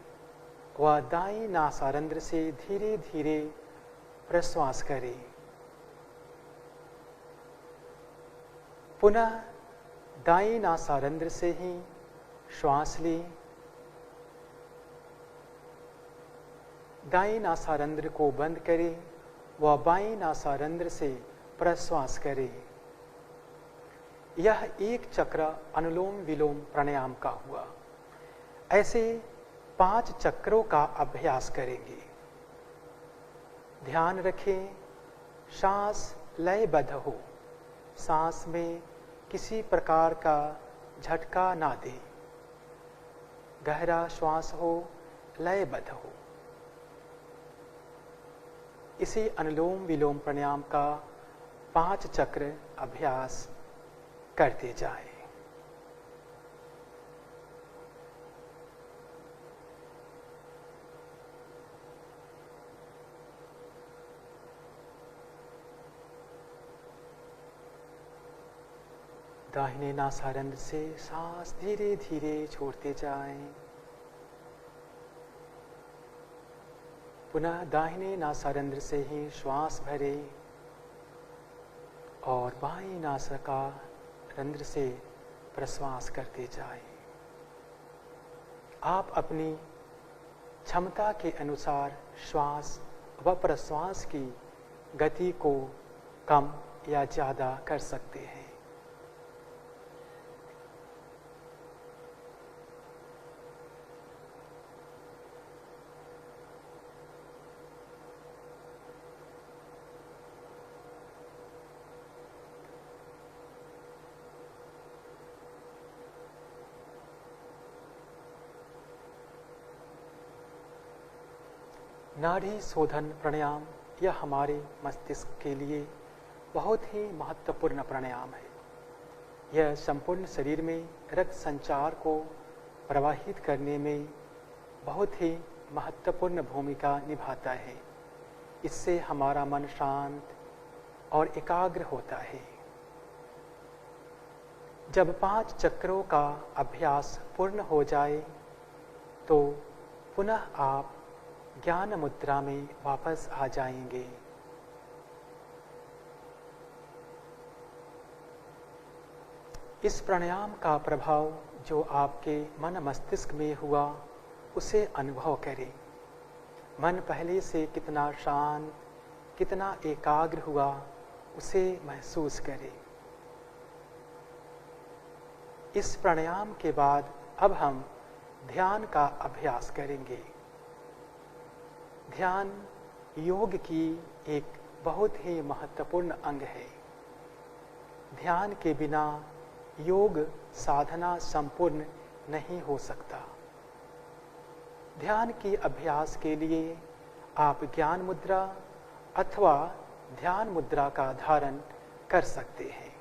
व दाईं नासारंध्र से धीरे धीरे प्रश्वास करें। पुनः दाईं नासारंध्र से ही श्वास लें। दाईं नासारंध्र को बंद करें व बाईं नासारंध्र से प्रश्वास करें। यह एक चक्र अनुलोम विलोम प्राणायाम का हुआ। ऐसे 5 चक्रों का अभ्यास करेंगे। ध्यान रखें सांस लयबद्ध हो, सांस में किसी प्रकार का झटका ना दें। गहरा श्वास हो, लयबद्ध हो। इसी अनुलोम विलोम प्राणायाम का 5 चक्र अभ्यास करते जाएं। दाहिने नासारंध्र से सांस धीरे धीरे छोड़ते जाएं। पुनः दाहिने नासारंध्र से ही श्वास भरें और बाईं नासारंध्र से प्रश्वास करते जाएं। आप अपनी क्षमता के अनुसार श्वास व प्रश्वास की गति को कम या ज़्यादा कर सकते हैं। नाड़ी शोधन प्राणायाम यह हमारे मस्तिष्क के लिए बहुत ही महत्वपूर्ण प्राणायाम है। यह संपूर्ण शरीर में रक्त संचार को प्रवाहित करने में बहुत ही महत्वपूर्ण भूमिका निभाता है। इससे हमारा मन शांत और एकाग्र होता है। जब 5 चक्रों का अभ्यास पूर्ण हो जाए तो पुनः आप ज्ञान मुद्रा में वापस आ जाएंगे। इस प्राणायाम का प्रभाव जो आपके मन मस्तिष्क में हुआ उसे अनुभव करें। मन पहले से कितना शांत, कितना एकाग्र हुआ उसे महसूस करें। इस प्राणायाम के बाद अब हम ध्यान का अभ्यास करेंगे। ध्यान योग की एक बहुत ही महत्वपूर्ण अंग है। ध्यान के बिना योग साधना संपूर्ण नहीं हो सकता। ध्यान के अभ्यास के लिए आप ज्ञान मुद्रा अथवा ध्यान मुद्रा का धारण कर सकते हैं।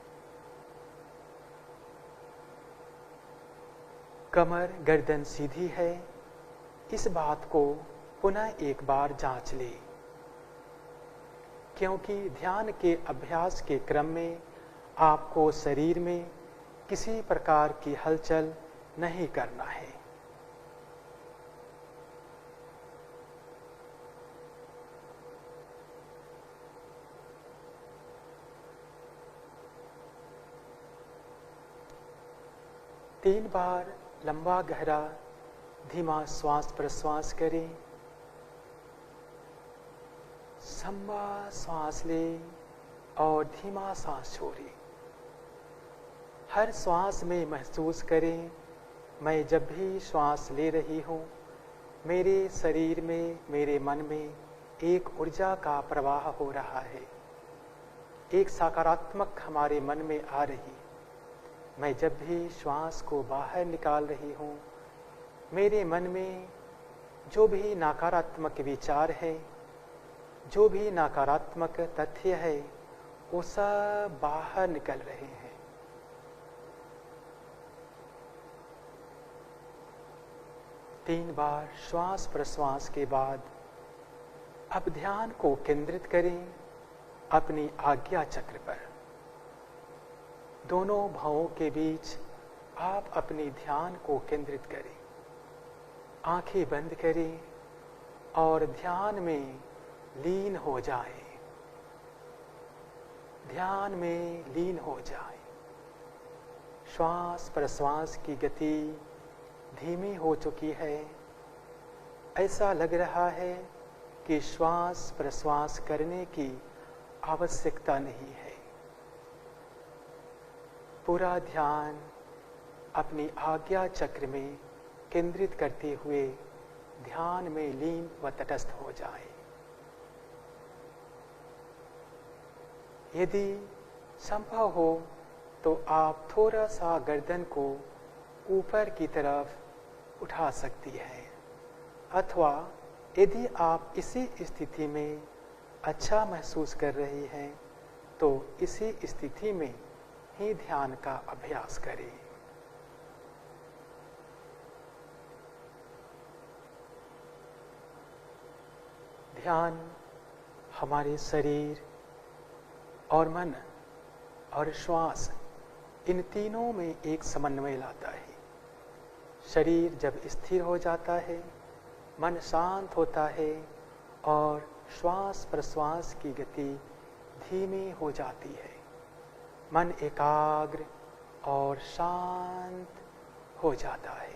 कमर गर्दन सीधी है, इस बात को पुनः एक बार जांच ले, क्योंकि ध्यान के अभ्यास के क्रम में आपको शरीर में किसी प्रकार की हलचल नहीं करना है। तीन बार लंबा गहरा धीमा श्वास प्रश्वास करें। लंबा सांस लें और धीमा सांस छोड़ें। हर श्वास में महसूस करें, मैं जब भी श्वास ले रही हूँ मेरे शरीर में, मेरे मन में एक ऊर्जा का प्रवाह हो रहा है, एक सकारात्मक हमारे मन में आ रही। मैं जब भी श्वास को बाहर निकाल रही हूँ मेरे मन में जो भी नकारात्मक विचार है, जो भी नकारात्मक तथ्य है, वो सब बाहर निकल रहे हैं। तीन बार श्वास प्रश्वास के बाद अब ध्यान को केंद्रित करें अपनी आज्ञा चक्र पर। दोनों भावों के बीच आप अपने ध्यान को केंद्रित करें। आंखें बंद करें और ध्यान में लीन हो जाए। ध्यान में लीन हो जाए। श्वास प्रश्वास की गति धीमी हो चुकी है। ऐसा लग रहा है कि श्वास प्रश्वास करने की आवश्यकता नहीं है। पूरा ध्यान अपनी आज्ञा चक्र में केंद्रित करते हुए ध्यान में लीन व तटस्थ हो जाए। यदि संभव हो तो आप थोड़ा सा गर्दन को ऊपर की तरफ उठा सकती हैं, अथवा यदि आप इसी स्थिति में अच्छा महसूस कर रही हैं तो इसी स्थिति में ही ध्यान का अभ्यास करें। ध्यान हमारे शरीर और मन और श्वास इन तीनों में एक समन्वय लाता है। शरीर जब स्थिर हो जाता है, मन शांत होता है और श्वास प्रश्वास की गति धीमी हो जाती है। मन एकाग्र और शांत हो जाता है।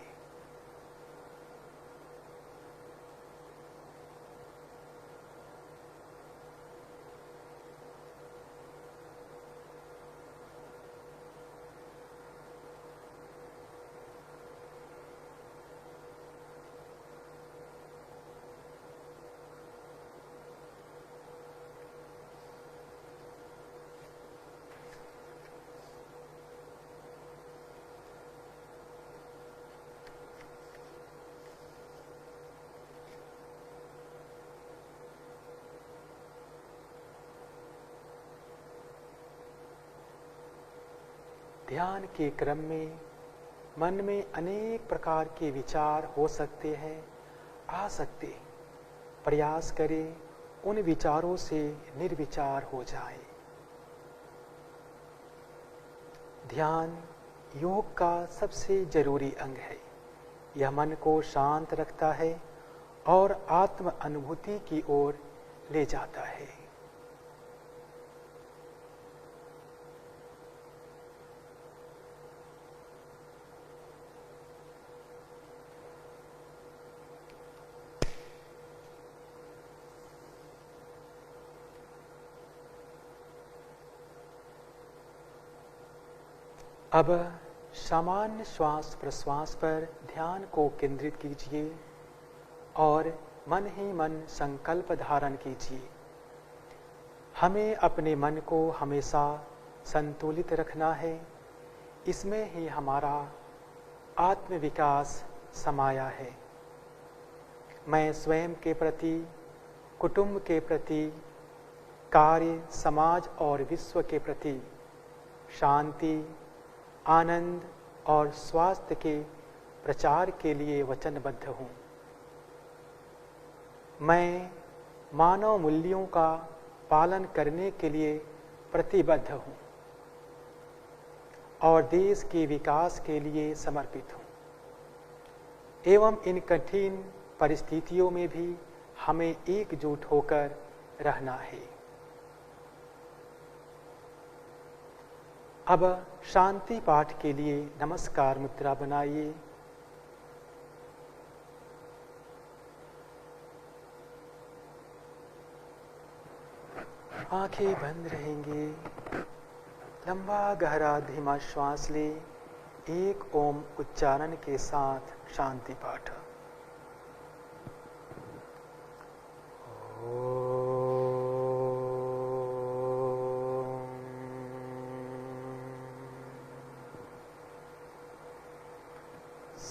ध्यान के क्रम में मन में अनेक प्रकार के विचार हो सकते हैं, आ सकते हैं। प्रयास करें उन विचारों से निर्विचार हो जाए। ध्यान योग का सबसे जरूरी अंग है। यह मन को शांत रखता है और आत्म अनुभूति की ओर ले जाता है। अब सामान्य श्वास प्रश्वास पर ध्यान को केंद्रित कीजिए और मन ही मन संकल्प धारण कीजिए। हमें अपने मन को हमेशा संतुलित रखना है। इसमें ही हमारा आत्म विकास समाया है। मैं स्वयं के प्रति, कुटुंब के प्रति, कार्य, समाज और विश्व के प्रति शांति, आनंद और स्वास्थ्य के प्रचार के लिए वचनबद्ध हूँ। मैं मानव मूल्यों का पालन करने के लिए प्रतिबद्ध हूँ और देश के विकास के लिए समर्पित हूँ। एवं इन कठिन परिस्थितियों में भी हमें एकजुट होकर रहना है। अब शांति पाठ के लिए नमस्कार मुद्रा बनाइए। आंखें बंद रहेंगी। लंबा गहरा धीमा श्वास ले। एक ओम उच्चारण के साथ शांति पाठ।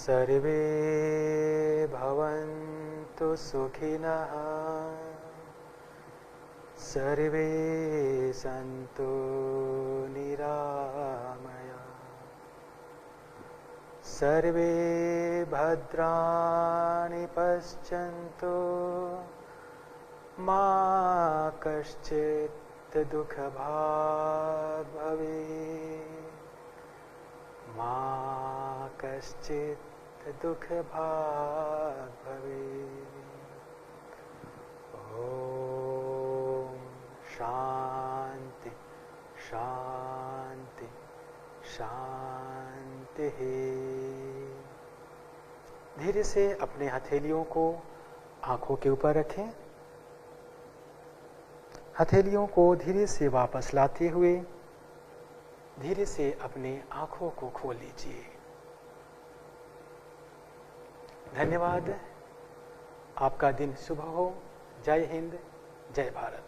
सर्वे भवन्तु सुखिनः, सर्वे सन्तु निरामया, सर्वे भद्राणि पश्यन्तु, मा कश्चित् दुःखभाग् भवेत्, मा कश्चित् दुःखभाग् भवेत्। ओम शांति शांति शांति। धीरे से अपने हथेलियों को आंखों के ऊपर रखें। हथेलियों को धीरे से वापस लाते हुए धीरे से अपने आंखों को खोल लीजिए। धन्यवाद। आपका दिन शुभ हो। जय हिंद, जय भारत।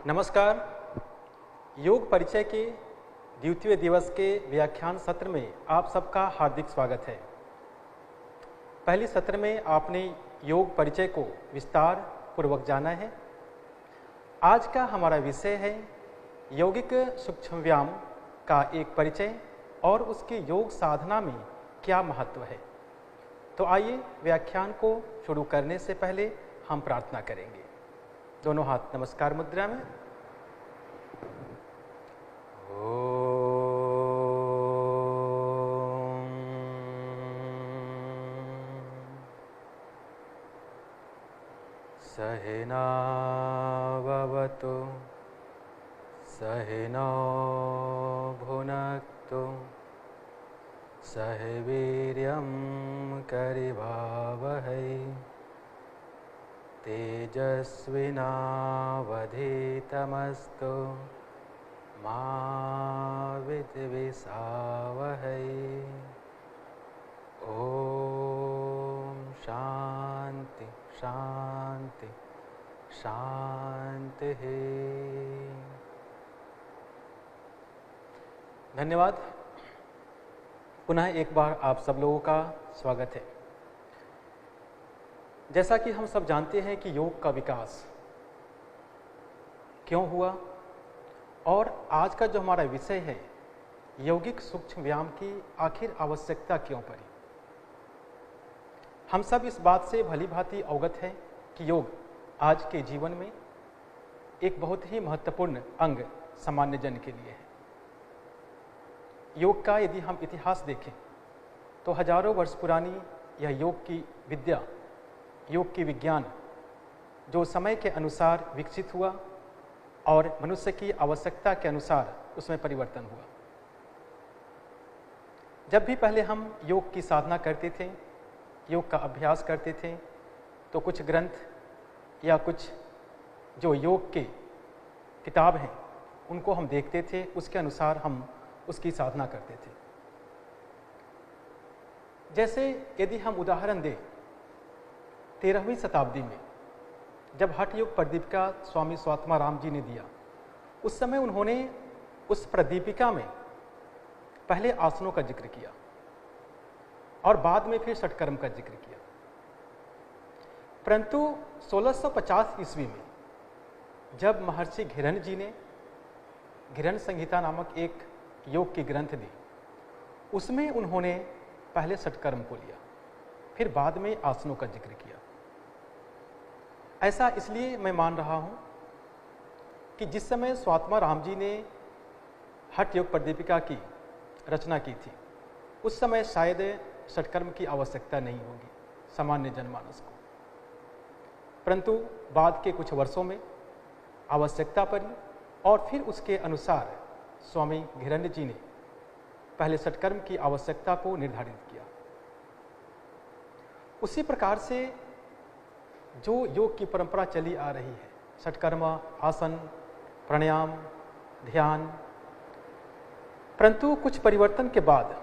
नमस्कार। योग परिचय के द्वितीय दिवस के व्याख्यान सत्र में आप सबका हार्दिक स्वागत है। पहले सत्र में आपने योग परिचय को विस्तार पूर्वक जाना है। आज का हमारा विषय है यौगिक सूक्ष्म व्यायाम का एक परिचय और उसके योग साधना में क्या महत्व है। तो आइए व्याख्यान को शुरू करने से पहले हम प्रार्थना करेंगे। दोनों हाथ नमस्कार मुद्रा में। सहना भवतु सहनौ भुनक्तु सह वीर्यं करवावहै तेजस्विनावधीतमस्तु मा विद्विषावहै। ओम शांति शांति शांत है। धन्यवाद। पुनः एक बार आप सब लोगों का स्वागत है। जैसा कि हम सब जानते हैं कि योग का विकास क्यों हुआ और आज का जो हमारा विषय है यौगिक सूक्ष्म व्यायाम की आखिर आवश्यकता क्यों पड़ी। हम सब इस बात से भली भांति अवगत हैं कि योग आज के जीवन में एक बहुत ही महत्वपूर्ण अंग सामान्य जन के लिए है। योग का यदि हम इतिहास देखें तो हजारों वर्ष पुरानी यह योग की विद्या, योग की विज्ञान जो समय के अनुसार विकसित हुआ और मनुष्य की आवश्यकता के अनुसार उसमें परिवर्तन हुआ। जब भी पहले हम योग की साधना करते थे, योग का अभ्यास करते थे, तो कुछ ग्रंथ या कुछ जो योग के किताब हैं उनको हम देखते थे, उसके अनुसार हम उसकी साधना करते थे। जैसे यदि हम उदाहरण दें 13वीं शताब्दी में जब हठ योग प्रदीपिका स्वामी स्वात्माराम जी ने दिया, उस समय उन्होंने उस प्रदीपिका में पहले आसनों का जिक्र किया और बाद में फिर षटकर्म का जिक्र किया। परंतु 1650 ईस्वी में जब महर्षि घिरन जी ने घिरन संहिता नामक एक योग की ग्रंथ दी, उसमें उन्होंने पहले षटकर्म को लिया, फिर बाद में आसनों का जिक्र किया। ऐसा इसलिए मैं मान रहा हूं कि जिस समय स्वात्माराम जी ने हठ योग प्रदीपिका की रचना की थी, उस समय शायद षटकर्म की आवश्यकता नहीं होगी सामान्य जनमानस को, परंतु बाद के कुछ वर्षों में आवश्यकता पड़ी और फिर उसके अनुसार स्वामी घिरन जी ने पहले षटकर्म की आवश्यकता को निर्धारित किया। उसी प्रकार से जो योग की परंपरा चली आ रही है, षटकर्म, आसन, प्राणायाम, ध्यान, परंतु कुछ परिवर्तन के बाद,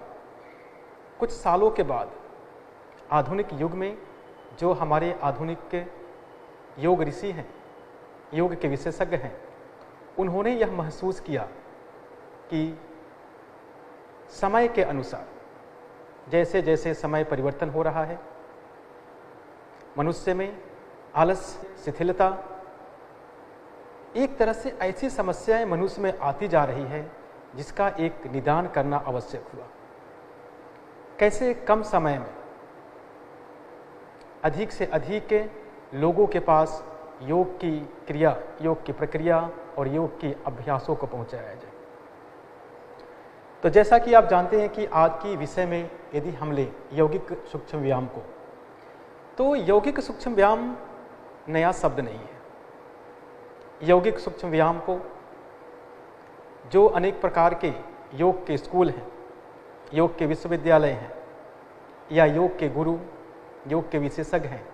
कुछ सालों के बाद आधुनिक युग में जो हमारे आधुनिक योग ऋषि हैं, योग के विशेषज्ञ हैं, उन्होंने यह महसूस किया कि समय के अनुसार जैसे जैसे समय परिवर्तन हो रहा है, मनुष्य में आलस, शिथिलता, एक तरह से ऐसी समस्याएं मनुष्य में आती जा रही है जिसका एक निदान करना आवश्यक हुआ। कैसे कम समय में अधिक से अधिक लोगों के पास योग की क्रिया, योग की प्रक्रिया और योग के अभ्यासों को पहुंचाया जाए। तो जैसा कि आप जानते हैं कि आज की विषय में यदि हम लें यौगिक सूक्ष्म व्यायाम को, तो यौगिक सूक्ष्म व्यायाम नया शब्द नहीं है। यौगिक सूक्ष्म व्यायाम को जो अनेक प्रकार के योग के स्कूल हैं, योग के विश्वविद्यालय हैं या योग के गुरु, योग के विशेषज्ञ हैं,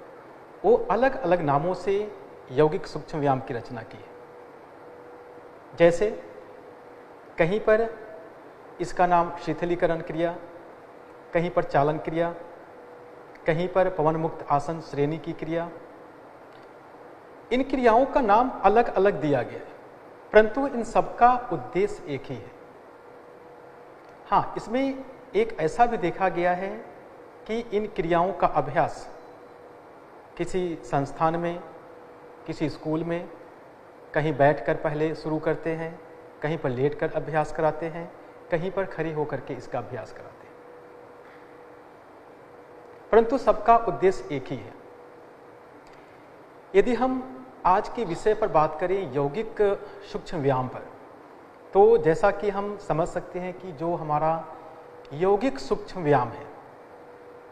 वो अलग अलग नामों से यौगिक सूक्ष्म व्यायाम की रचना की है। जैसे कहीं पर इसका नाम शिथिलीकरण क्रिया, कहीं पर चालन क्रिया, कहीं पर पवन मुक्त आसन श्रेणी की क्रिया। इन क्रियाओं का नाम अलग अलग दिया गया है, परंतु इन सबका उद्देश्य एक ही है। हाँ, इसमें एक ऐसा भी देखा गया है कि इन क्रियाओं का अभ्यास किसी संस्थान में, किसी स्कूल में कहीं बैठकर पहले शुरू करते हैं, कहीं पर लेटकर अभ्यास कराते हैं, कहीं पर खड़े होकर के इसका अभ्यास कराते हैं, परंतु सबका उद्देश्य एक ही है। यदि हम आज के विषय पर बात करें यौगिक सूक्ष्म व्यायाम पर, तो जैसा कि हम समझ सकते हैं कि जो हमारा यौगिक सूक्ष्म व्यायाम है,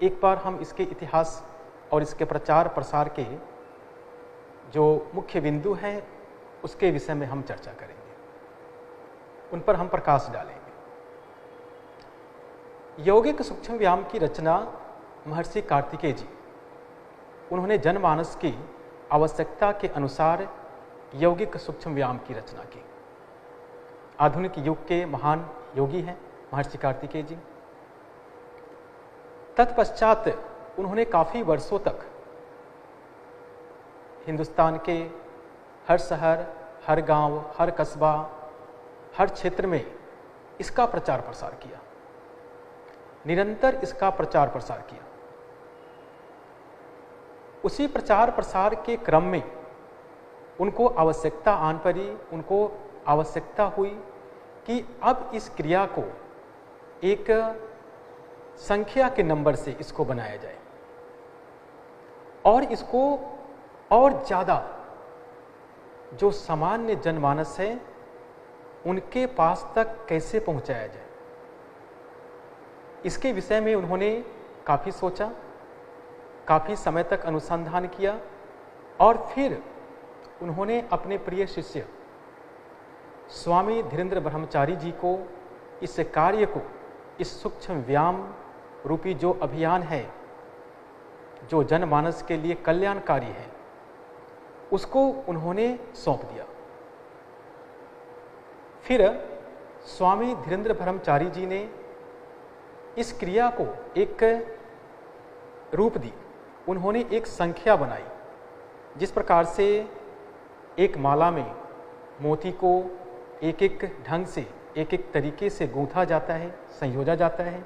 एक बार हम इसके इतिहास और इसके प्रचार प्रसार के जो मुख्य बिंदु हैं उसके विषय में हम चर्चा करेंगे, उन पर हम प्रकाश डालेंगे। यौगिक सूक्ष्म व्यायाम की रचना महर्षि कार्तिकेय जी, उन्होंने जनमानस की आवश्यकता के अनुसार यौगिक सूक्ष्म व्यायाम की रचना की। आधुनिक युग के महान योगी हैं महर्षि कार्तिकेय जी। तत्पश्चात उन्होंने काफी वर्षों तक हिंदुस्तान के हर शहर, हर गांव, हर कस्बा, हर क्षेत्र में इसका प्रचार प्रसार किया, निरंतर इसका प्रचार प्रसार किया। उसी प्रचार प्रसार के क्रम में उनको आवश्यकता आन पड़ी, उनको आवश्यकता हुई कि अब इस क्रिया को एक संख्या के नंबर से इसको बनाया जाए और इसको और ज़्यादा जो सामान्य जनमानस है उनके पास तक कैसे पहुंचाया जाए। इसके विषय में उन्होंने काफ़ी सोचा, काफ़ी समय तक अनुसंधान किया और फिर उन्होंने अपने प्रिय शिष्य स्वामी धीरेन्द्र ब्रह्मचारी जी को इस कार्य को, इस सूक्ष्म व्यायाम रूपी जो अभियान है जो जनमानस के लिए कल्याणकारी है, उसको उन्होंने सौंप दिया। फिर स्वामी धीरेन्द्र ब्रह्मचारी जी ने इस क्रिया को एक रूप दी, उन्होंने एक संख्या बनाई। जिस प्रकार से एक माला में मोती को एक एक ढंग से, एक एक तरीके से गूंथा जाता है, संयोजा जाता है,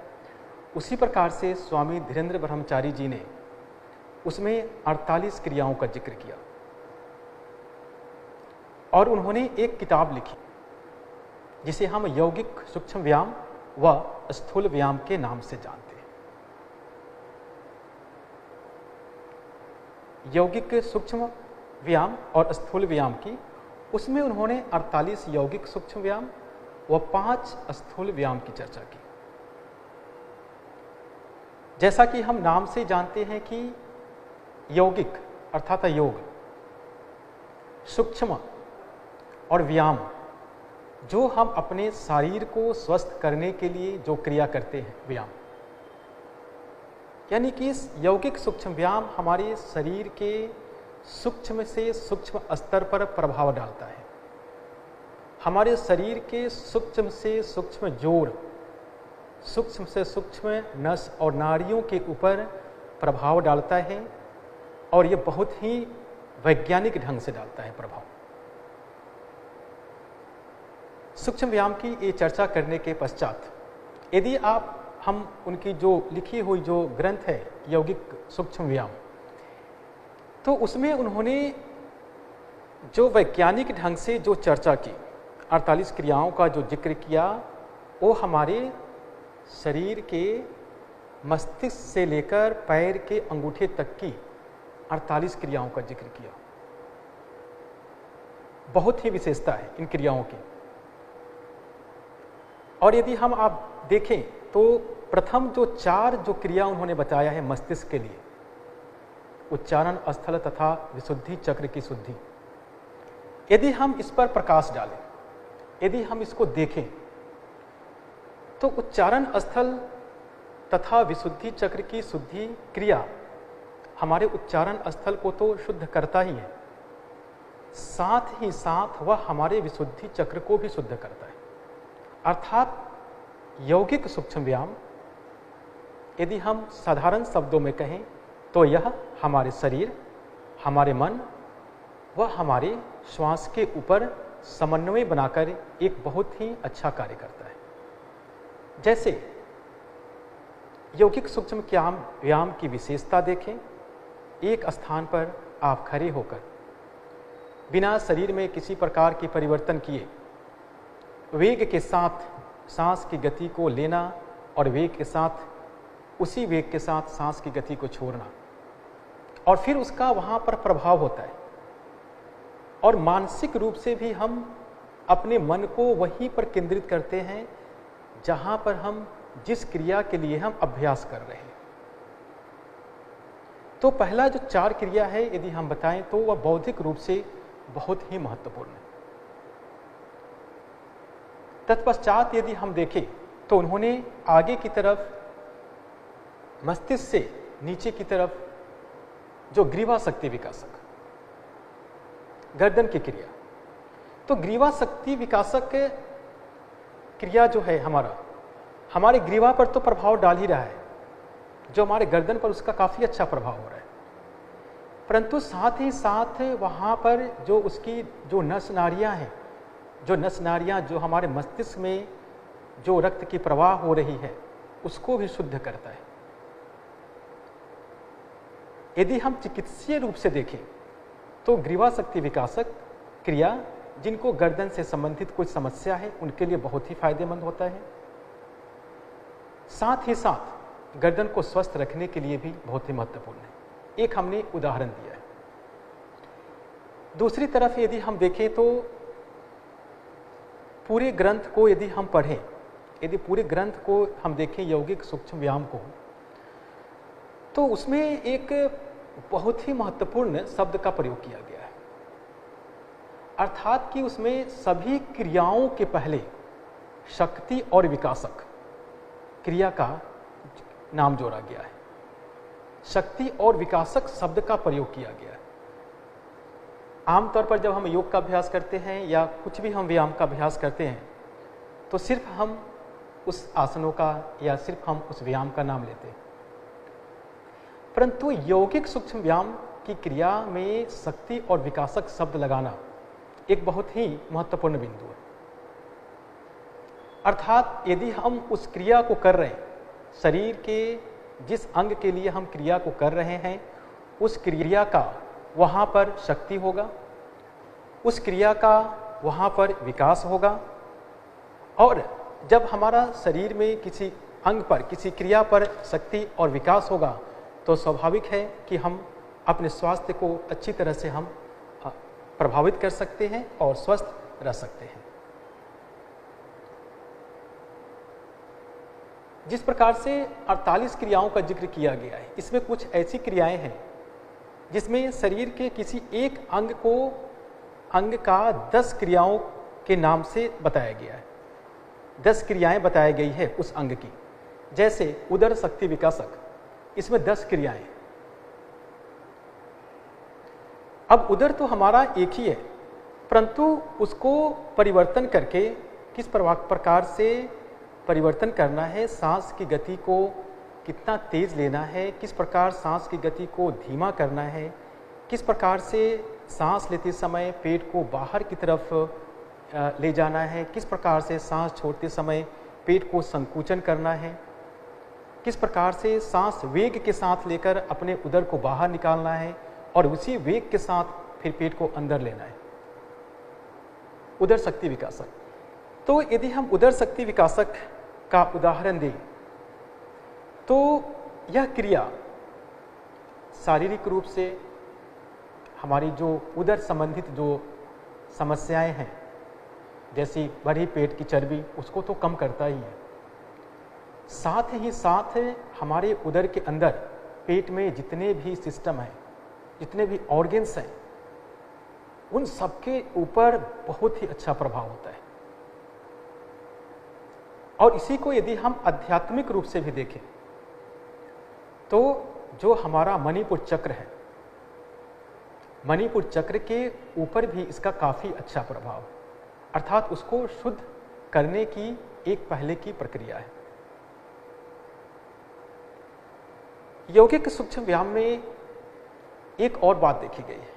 उसी प्रकार से स्वामी धीरेन्द्र ब्रह्मचारी जी ने उसमें 48 क्रियाओं का जिक्र किया और उन्होंने एक किताब लिखी जिसे हम यौगिक सूक्ष्म व्यायाम व स्थूल व्यायाम के नाम से जानते हैं। यौगिक सूक्ष्म व्यायाम और स्थूल व्यायाम की, उसमें उन्होंने 48 यौगिक सूक्ष्म व्यायाम व 5 स्थूल व्यायाम की चर्चा की। जैसा कि हम नाम से जानते हैं कि यौगिक अर्थात योग, सूक्ष्म और व्यायाम जो हम अपने शरीर को स्वस्थ करने के लिए जो क्रिया करते हैं व्यायाम, यानी कि इस यौगिक सूक्ष्म व्यायाम हमारे शरीर के सूक्ष्म से सूक्ष्म स्तर पर प्रभाव डालता है, हमारे शरीर के सूक्ष्म से सूक्ष्म जोड़, सूक्ष्म से सूक्ष्म नस और नाड़ियों के ऊपर प्रभाव डालता है और ये बहुत ही वैज्ञानिक ढंग से डालता है प्रभाव। सूक्ष्म व्यायाम की ये चर्चा करने के पश्चात यदि हम उनकी जो लिखी हुई जो ग्रंथ है यौगिक सूक्ष्म व्यायाम, तो उसमें उन्होंने जो वैज्ञानिक ढंग से जो चर्चा की, 48 क्रियाओं का जो जिक्र किया, वो हमारे शरीर के मस्तिष्क से लेकर पैर के अंगूठे तक की 48 क्रियाओं का जिक्र किया। बहुत ही विशेषता है इन क्रियाओं की। और यदि आप देखें तो प्रथम जो 4 जो क्रिया उन्होंने बताया है मस्तिष्क के लिए, उच्चारण स्थल तथा विशुद्धि चक्र की शुद्धि, यदि हम इस पर प्रकाश डालें, यदि हम इसको देखें तो उच्चारण स्थल तथा विशुद्धि चक्र की शुद्धि क्रिया हमारे उच्चारण स्थल को तो शुद्ध करता ही है, साथ ही साथ वह हमारे विशुद्धि चक्र को भी शुद्ध करता है। अर्थात यौगिक सूक्ष्म व्यायाम यदि हम साधारण शब्दों में कहें तो यह हमारे शरीर, हमारे मन व हमारे श्वास के ऊपर समन्वय बनाकर एक बहुत ही अच्छा कार्य करता है। जैसे यौगिक सूक्ष्म व्यायाम की विशेषता देखें, एक स्थान पर आप खड़े होकर बिना शरीर में किसी प्रकार के परिवर्तन किए वेग के साथ सांस की गति को लेना और वेग के साथ उसी वेग के साथ सांस की गति को छोड़ना, और फिर उसका वहाँ पर प्रभाव होता है। और मानसिक रूप से भी हम अपने मन को वहीं पर केंद्रित करते हैं जहाँ पर हम जिस क्रिया के लिए हम अभ्यास कर रहे हैं। तो पहला जो 4 क्रिया है यदि हम बताएं तो वह बौद्धिक रूप से बहुत ही महत्वपूर्ण है। तत्पश्चात यदि हम देखें तो उन्होंने आगे की तरफ मस्तिष्क से नीचे की तरफ जो ग्रीवा शक्ति विकासक, गर्दन की क्रिया, तो ग्रीवा शक्ति विकासक क्रिया जो है हमारे ग्रीवा पर तो प्रभाव डाल ही रहा है, जो हमारे गर्दन पर उसका काफी अच्छा प्रभाव हो रहा है। परंतु साथ ही साथ वहाँ पर जो उसकी जो नस नाड़ियाँ हैं, जो नस नाड़ियाँ जो हमारे मस्तिष्क में जो रक्त की प्रवाह हो रही है, उसको भी शुद्ध करता है। यदि हम चिकित्सीय रूप से देखें तो ग्रीवा शक्ति विकासक क्रिया जिनको गर्दन से संबंधित कोई समस्या है उनके लिए बहुत ही फायदेमंद होता है। साथ ही साथ गर्दन को स्वस्थ रखने के लिए भी बहुत ही महत्वपूर्ण है। एक हमने उदाहरण दिया है। दूसरी तरफ यदि हम देखें तो पूरे ग्रंथ को यदि हम पढ़ें, यदि पूरे ग्रंथ को हम देखें यौगिक सूक्ष्म व्यायाम को, तो उसमें एक बहुत ही महत्वपूर्ण शब्द का प्रयोग किया गया है, अर्थात कि उसमें सभी क्रियाओं के पहले शक्ति और विकासक क्रिया का नाम जोड़ा गया है। शक्ति और विकासक शब्द का प्रयोग किया गया है। आमतौर पर जब हम योग का अभ्यास करते हैं या कुछ भी हम व्यायाम का अभ्यास करते हैं तो सिर्फ हम उस आसनों का या सिर्फ हम उस व्यायाम का नाम लेते हैं, परंतु यौगिक सूक्ष्म व्यायाम की क्रिया में शक्ति और विकासक शब्द लगाना एक बहुत ही महत्वपूर्ण बिंदु है। अर्थात यदि हम उस क्रिया को कर रहे हैं, शरीर के जिस अंग के लिए हम क्रिया को कर रहे हैं, उस क्रिया का वहाँ पर शक्ति होगा, उस क्रिया का वहाँ पर विकास होगा, और जब हमारा शरीर में किसी अंग पर, किसी क्रिया पर शक्ति और विकास होगा तो स्वाभाविक है कि हम अपने स्वास्थ्य को अच्छी तरह से हम प्रभावित कर सकते हैं और स्वस्थ रह सकते हैं। जिस प्रकार से 48 क्रियाओं का जिक्र किया गया है, इसमें कुछ ऐसी क्रियाएं हैं जिसमें शरीर के किसी एक अंग का 10 क्रियाओं के नाम से बताया गया है। 10 क्रियाएं बताई गई है उस अंग की। जैसे उदर शक्ति विकासक, इसमें 10 क्रियाएं। अब उदर तो हमारा एक ही है, परंतु उसको परिवर्तन करके किस प्रकार से परिवर्तन करना है, सांस की गति को कितना तेज लेना है, किस प्रकार सांस की गति को धीमा करना है, किस प्रकार से सांस लेते समय पेट को बाहर की तरफ ले जाना है, किस प्रकार से सांस छोड़ते समय पेट को संकुचन करना है, किस प्रकार से सांस वेग के साथ लेकर अपने उदर को बाहर निकालना है और उसी वेग के साथ फिर पेट को अंदर लेना है। उदर शक्ति विकासक। तो यदि हम उदर शक्ति विकासक का उदाहरण दें तो यह क्रिया शारीरिक रूप से हमारी जो उदर संबंधित जो समस्याएं हैं, जैसी बढ़ी पेट की चर्बी, उसको तो कम करता ही है। साथ ही साथ हमारे उदर के अंदर पेट में जितने भी सिस्टम हैं, जितने भी ऑर्गन्स हैं, उन सबके ऊपर बहुत ही अच्छा प्रभाव होता है। और इसी को यदि हम आध्यात्मिक रूप से भी देखें तो जो हमारा मणिपुर चक्र है, मणिपुर चक्र के ऊपर भी इसका काफी अच्छा प्रभाव, अर्थात उसको शुद्ध करने की एक पहले की प्रक्रिया है। यौगिक सूक्ष्म व्यायाम में एक और बात देखी गई है।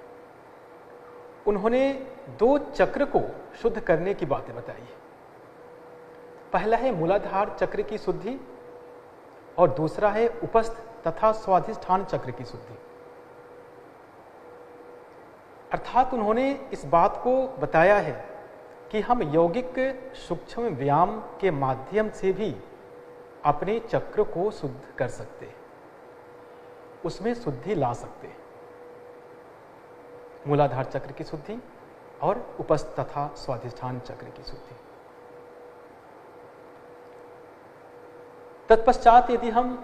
उन्होंने 2 चक्र को शुद्ध करने की बातें बताई है। पहला है मूलाधार चक्र की शुद्धि और दूसरा है उपस्थ तथा स्वाधिष्ठान चक्र की शुद्धि। अर्थात उन्होंने इस बात को बताया है कि हम यौगिक सूक्ष्म व्यायाम के माध्यम से भी अपने चक्र को शुद्ध कर सकते हैं, उसमें शुद्धि ला सकते हैं। मूलाधार चक्र की शुद्धि और उपस्थ तथा स्वाधिष्ठान चक्र की शुद्धि। तत्पश्चात यदि हम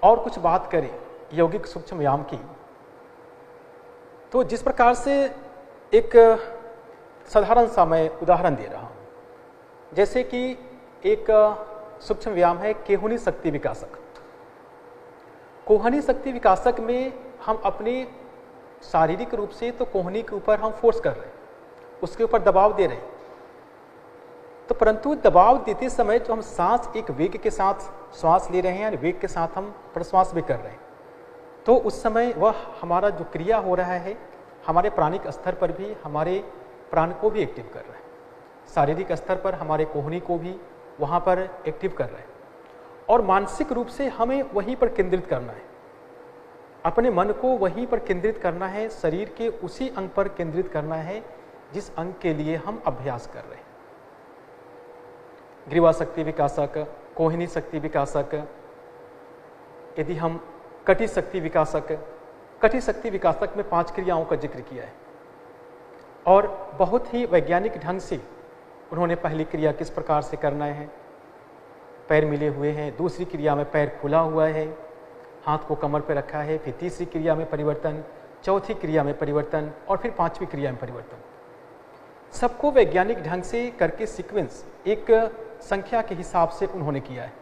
और कुछ बात करें यौगिक सूक्ष्म व्यायाम की, तो जिस प्रकार से एक साधारण सा मैं उदाहरण दे रहा हूं, जैसे कि एक सूक्ष्म व्यायाम है केहुनी शक्ति विकासक। कोहनी शक्ति विकासक में हम अपने शारीरिक रूप से तो कोहनी के ऊपर हम फोर्स कर रहे हैं, उसके ऊपर दबाव दे रहे हैं, तो परंतु दबाव देते समय जो हम सांस एक वेग के साथ श्वास ले रहे हैं, वेग के साथ हम प्रश्वास भी कर रहे हैं, तो उस समय वह हमारा जो क्रिया हो रहा है हमारे प्राणिक स्तर पर भी हमारे प्राण को भी एक्टिव कर रहा है, शारीरिक स्तर पर हमारे कोहनी को भी वहाँ पर एक्टिव कर रहा है, और मानसिक रूप से हमें वहीं पर केंद्रित करना है, अपने मन को वहीं पर केंद्रित करना है, शरीर के उसी अंग पर केंद्रित करना है जिस अंग के लिए हम अभ्यास कर रहे हैं। ग्रीवा शक्ति विकासक, कोहिनी शक्ति विकासक, यदि हम कटी शक्ति विकासक, कटी शक्ति विकासक में 5 क्रियाओं का जिक्र किया है और बहुत ही वैज्ञानिक ढंग से उन्होंने पहली क्रिया किस प्रकार से करना है, पैर मिले हुए हैं, दूसरी क्रिया में पैर खुला हुआ है, हाथ को कमर पर रखा है, फिर तीसरी क्रिया में परिवर्तन, चौथी क्रिया में परिवर्तन और फिर 5वीं क्रिया में परिवर्तन। सबको वैज्ञानिक ढंग से करके सीक्वेंस एक संख्या के हिसाब से उन्होंने किया है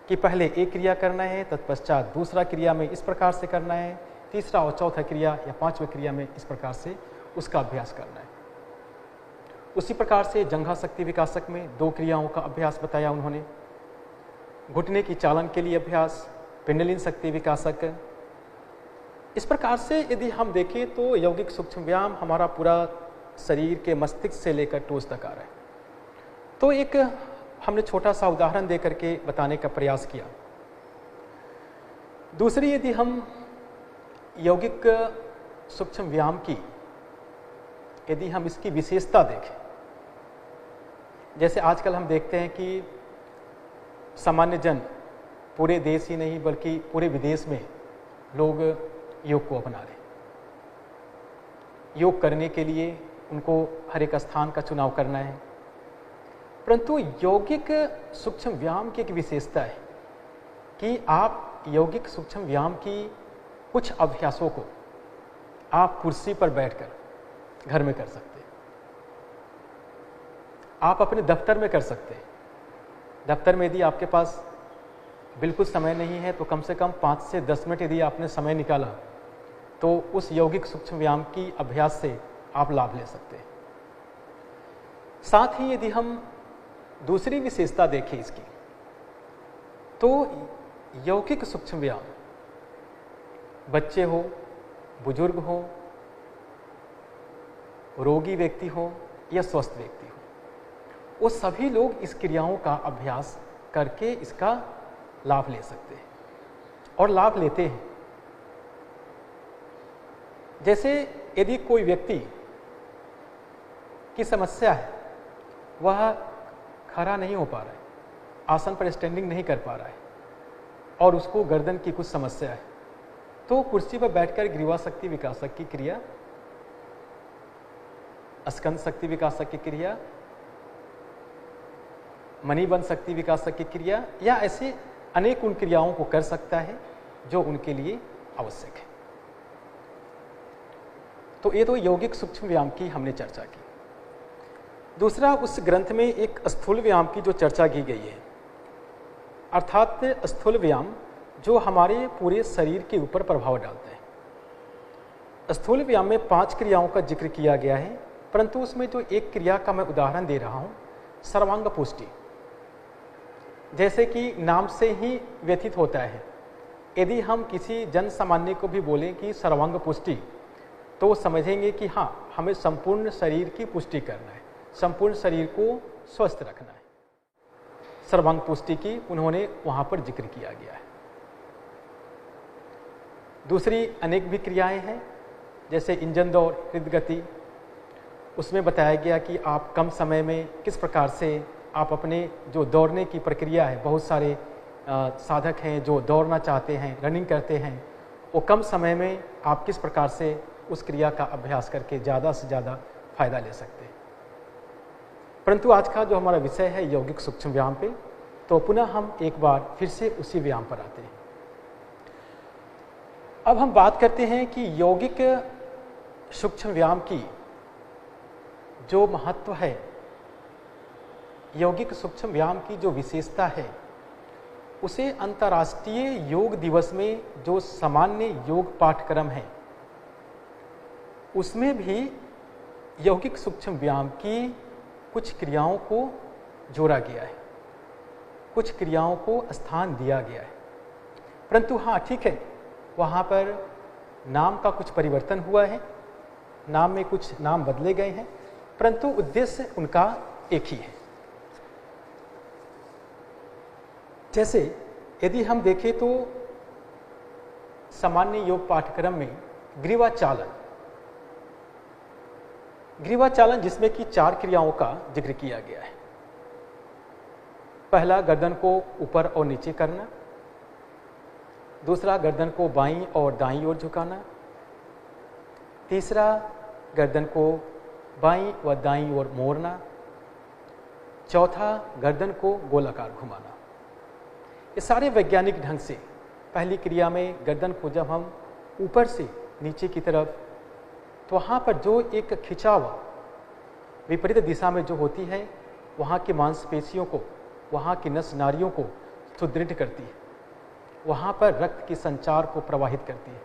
कि पहले एक क्रिया करना है, तत्पश्चात दूसरा क्रिया में इस प्रकार से करना है, तीसरा और चौथा क्रिया या 5वीं क्रिया में इस प्रकार से उसका अभ्यास करना है। उसी प्रकार से जंघा शक्ति विकासक में 2 क्रियाओं का अभ्यास बताया उन्होंने, घुटने की चालन के लिए अभ्यास, पिंडलिन शक्ति विकासक। इस प्रकार से यदि हम देखें तो यौगिक सूक्ष्म व्यायाम हमारा पूरा शरीर के मस्तिष्क से लेकर टोच तक आ रहा है। तो एक हमने छोटा सा उदाहरण दे करके बताने का प्रयास किया। दूसरी, यदि हम यौगिक सूक्ष्म व्यायाम की यदि हम इसकी विशेषता देखें, जैसे आजकल हम देखते हैं कि सामान्य जन पूरे देश ही नहीं बल्कि पूरे विदेश में लोग योग को अपना रहे हैं। योग करने के लिए उनको हर एक स्थान का चुनाव करना है, परंतु यौगिक सूक्ष्म व्यायाम की एक विशेषता है कि आप यौगिक सूक्ष्म व्यायाम की कुछ अभ्यासों को आप कुर्सी पर बैठकर घर में कर सकते हैं, आप अपने दफ्तर में कर सकते हैं। दफ्तर में यदि आपके पास बिल्कुल समय नहीं है तो कम से कम 5 से 10 मिनट यदि आपने समय निकाला तो उस यौगिक सूक्ष्म व्यायाम की अभ्यास से आप लाभ ले सकते हैं। साथ ही यदि हम दूसरी विशेषता देखें इसकी, तो यौगिक सूक्ष्म व्यायाम बच्चे हो, बुजुर्ग हो, रोगी व्यक्ति हो या स्वस्थ व्यक्ति हो, वो सभी लोग इस क्रियाओं का अभ्यास करके इसका लाभ ले सकते हैं और लाभ लेते हैं। जैसे यदि कोई व्यक्ति की समस्या है, वह खड़ा नहीं हो पा रहा है, आसन पर स्टैंडिंग नहीं कर पा रहा है और उसको गर्दन की कुछ समस्या है, तो कुर्सी पर बैठकर ग्रीवा शक्ति विकासक की क्रिया, स्कंद शक्ति विकासक की क्रिया, मणिबंध शक्ति विकासक की क्रिया या ऐसे अनेक उन क्रियाओं को कर सकता है जो उनके लिए आवश्यक है। तो ये तो यौगिक सूक्ष्म व्यायाम की हमने चर्चा की। दूसरा, उस ग्रंथ में एक स्थूल व्यायाम की जो चर्चा की गई है, अर्थात स्थूल व्यायाम जो हमारे पूरे शरीर के ऊपर प्रभाव डालता है। स्थूल व्यायाम में 5 क्रियाओं का जिक्र किया गया है, परंतु उसमें जो एक क्रिया का मैं उदाहरण दे रहा हूं, सर्वांग पुष्टि, जैसे कि नाम से ही व्यथित होता है। यदि हम किसी जन सामान्य को भी बोलें कि सर्वांग पुष्टि, तो वो समझेंगे कि हाँ, हमें संपूर्ण शरीर की पुष्टि करना है, संपूर्ण शरीर को स्वस्थ रखना है। सर्वांग पुष्टि की उन्होंने वहां पर जिक्र किया गया है। दूसरी अनेक भी क्रियाएं हैं, जैसे इंजन दौड़, हृदगति, उसमें बताया गया कि आप कम समय में किस प्रकार से आप अपने जो दौड़ने की प्रक्रिया है, बहुत सारे साधक हैं जो दौड़ना चाहते हैं, रनिंग करते हैं, वो कम समय में आप किस प्रकार से उस क्रिया का अभ्यास करके ज़्यादा से ज़्यादा फायदा ले सकते हैं। परंतु आज का जो हमारा विषय है यौगिक सूक्ष्म व्यायाम पे, तो पुनः हम एक बार फिर से उसी व्यायाम पर आते हैं। अब हम बात करते हैं कि यौगिक सूक्ष्म व्यायाम की जो महत्व है, यौगिक सूक्ष्म व्यायाम की जो विशेषता है, उसे अंतर्राष्ट्रीय योग दिवस में जो सामान्य योग पाठ्यक्रम है, उसमें भी यौगिक सूक्ष्म व्यायाम की कुछ क्रियाओं को जोड़ा गया है, कुछ क्रियाओं को स्थान दिया गया है। परंतु हाँ, ठीक है, वहाँ पर नाम का कुछ परिवर्तन हुआ है, नाम में कुछ नाम बदले गए हैं, परंतु उद्देश्य उनका एक ही है। जैसे यदि हम देखें तो सामान्य योग पाठ्यक्रम में ग्रीवाचालन जिसमें कि 4 क्रियाओं का जिक्र किया गया है। पहला, गर्दन को ऊपर और नीचे करना। दूसरा, गर्दन को बाईं और दाईं ओर झुकाना। तीसरा, गर्दन को बाईं व दाईं ओर मोड़ना। चौथा, गर्दन को गोलाकार घुमाना। ये सारे वैज्ञानिक ढंग से पहली क्रिया में गर्दन को जब हम ऊपर से नीचे की तरफ, तो वहाँ पर जो एक खिंचाव विपरीत दिशा में जो होती है, वहाँ की मांसपेशियों को, वहाँ की नस नाड़ियों को सुदृढ़ करती है, वहाँ पर रक्त के संचार को प्रवाहित करती है,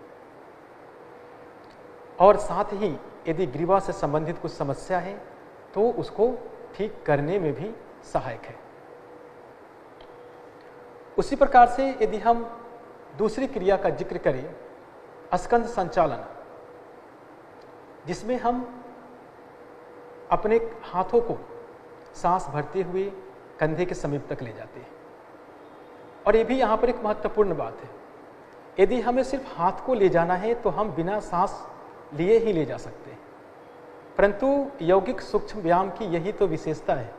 और साथ ही यदि ग्रीवा से संबंधित कुछ समस्या है तो उसको ठीक करने में भी सहायक है। उसी प्रकार से यदि हम दूसरी क्रिया का जिक्र करें, स्कंध संचालन, जिसमें हम अपने हाथों को सांस भरते हुए कंधे के समीप तक ले जाते हैं। और ये भी यहाँ पर एक महत्वपूर्ण बात है, यदि हमें सिर्फ हाथ को ले जाना है तो हम बिना सांस लिए ही ले जा सकते हैं, परंतु यौगिक सूक्ष्म व्यायाम की यही तो विशेषता है।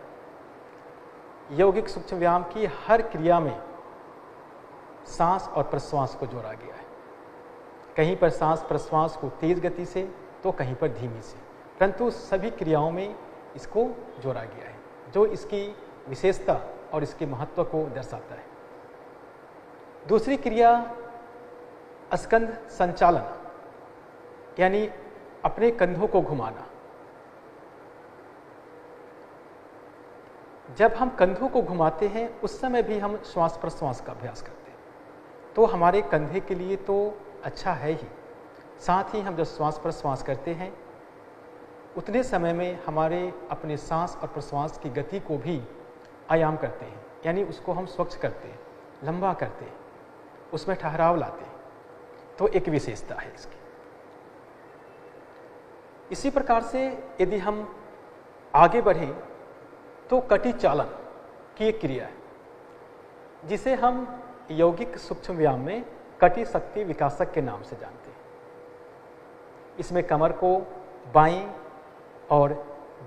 यौगिक सूक्ष्म व्यायाम की हर क्रिया में सांस और प्रश्वास को जोड़ा गया है। कहीं पर सांस प्रश्वास को तेज गति से तो कहीं पर धीमी से, परंतु सभी क्रियाओं में इसको जोड़ा गया है, जो इसकी विशेषता और इसके महत्व को दर्शाता है। दूसरी क्रिया स्कंध संचालन, यानी अपने कंधों को घुमाना। जब हम कंधों को घुमाते हैं उस समय भी हम श्वास प्रश्वास का अभ्यास करते हैं, तो हमारे कंधे के लिए तो अच्छा है ही, साथ ही हम जब श्वास प्रश्वास करते हैं उतने समय में हमारे अपने सांस और प्रश्वास की गति को भी आयाम करते हैं, यानी उसको हम स्वच्छ करते हैं, लंबा करते हैं, उसमें ठहराव लाते हैं, तो एक विशेषता है इसकी। इसी प्रकार से यदि हम आगे बढ़ें तो कटी चालन की एक क्रिया है, जिसे हम यौगिक सूक्ष्म व्यायाम में कटी शक्ति विकासक के नाम से जानते हैं। इसमें कमर को बाईं और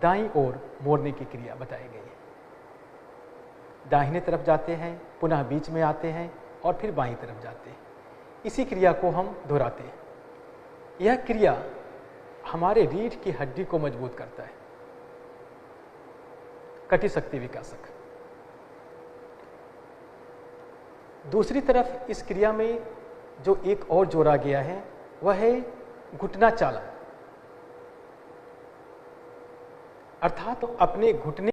दाईं ओर मोड़ने की क्रिया बताई गई है। दाहिने तरफ जाते हैं, पुनः बीच में आते हैं और फिर बाईं तरफ जाते हैं। इसी क्रिया को हम दोहराते हैं। यह क्रिया हमारे रीढ़ की हड्डी को मजबूत करता है, कटी शक्ति विकासक। दूसरी तरफ इस क्रिया में जो एक और जोड़ा गया है वह है घुटना चालन, अर्थात तो अपने घुटने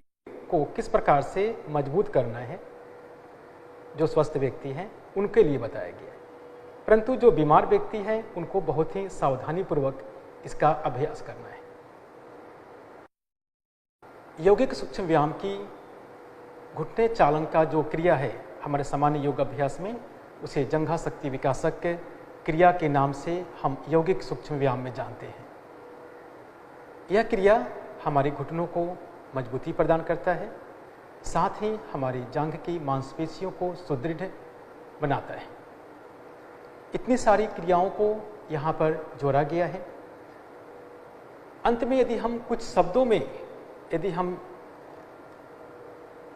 को किस प्रकार से मजबूत करना है। जो स्वस्थ व्यक्ति हैं उनके लिए बताया गया है, परंतु जो बीमार व्यक्ति हैं उनको बहुत ही सावधानी पूर्वक इसका अभ्यास करना है। यौगिक सूक्ष्म व्यायाम की घुटने चालन का जो क्रिया है हमारे सामान्य योग अभ्यास में, उसे जंघा शक्ति विकासक क्रिया के नाम से हम यौगिक सूक्ष्म व्यायाम में जानते हैं। यह क्रिया हमारे घुटनों को मजबूती प्रदान करता है, साथ ही हमारी जांघ की मांसपेशियों को सुदृढ़ बनाता है। इतनी सारी क्रियाओं को यहाँ पर जोड़ा गया है। अंत में यदि हम कुछ शब्दों में यदि हम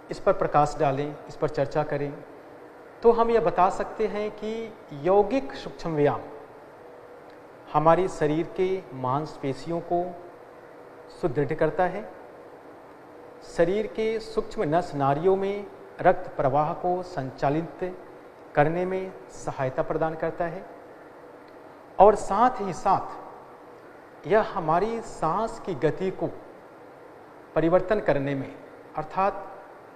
इस पर प्रकाश डालें, इस पर चर्चा करें, तो हम यह बता सकते हैं कि यौगिक सूक्ष्म व्यायाम हमारे शरीर के मांसपेशियों को सुदृढ़ करता है, शरीर के सूक्ष्म नस नाड़ियों में रक्त प्रवाह को संचालित करने में सहायता प्रदान करता है, और साथ ही साथ यह हमारी सांस की गति को परिवर्तन करने में, अर्थात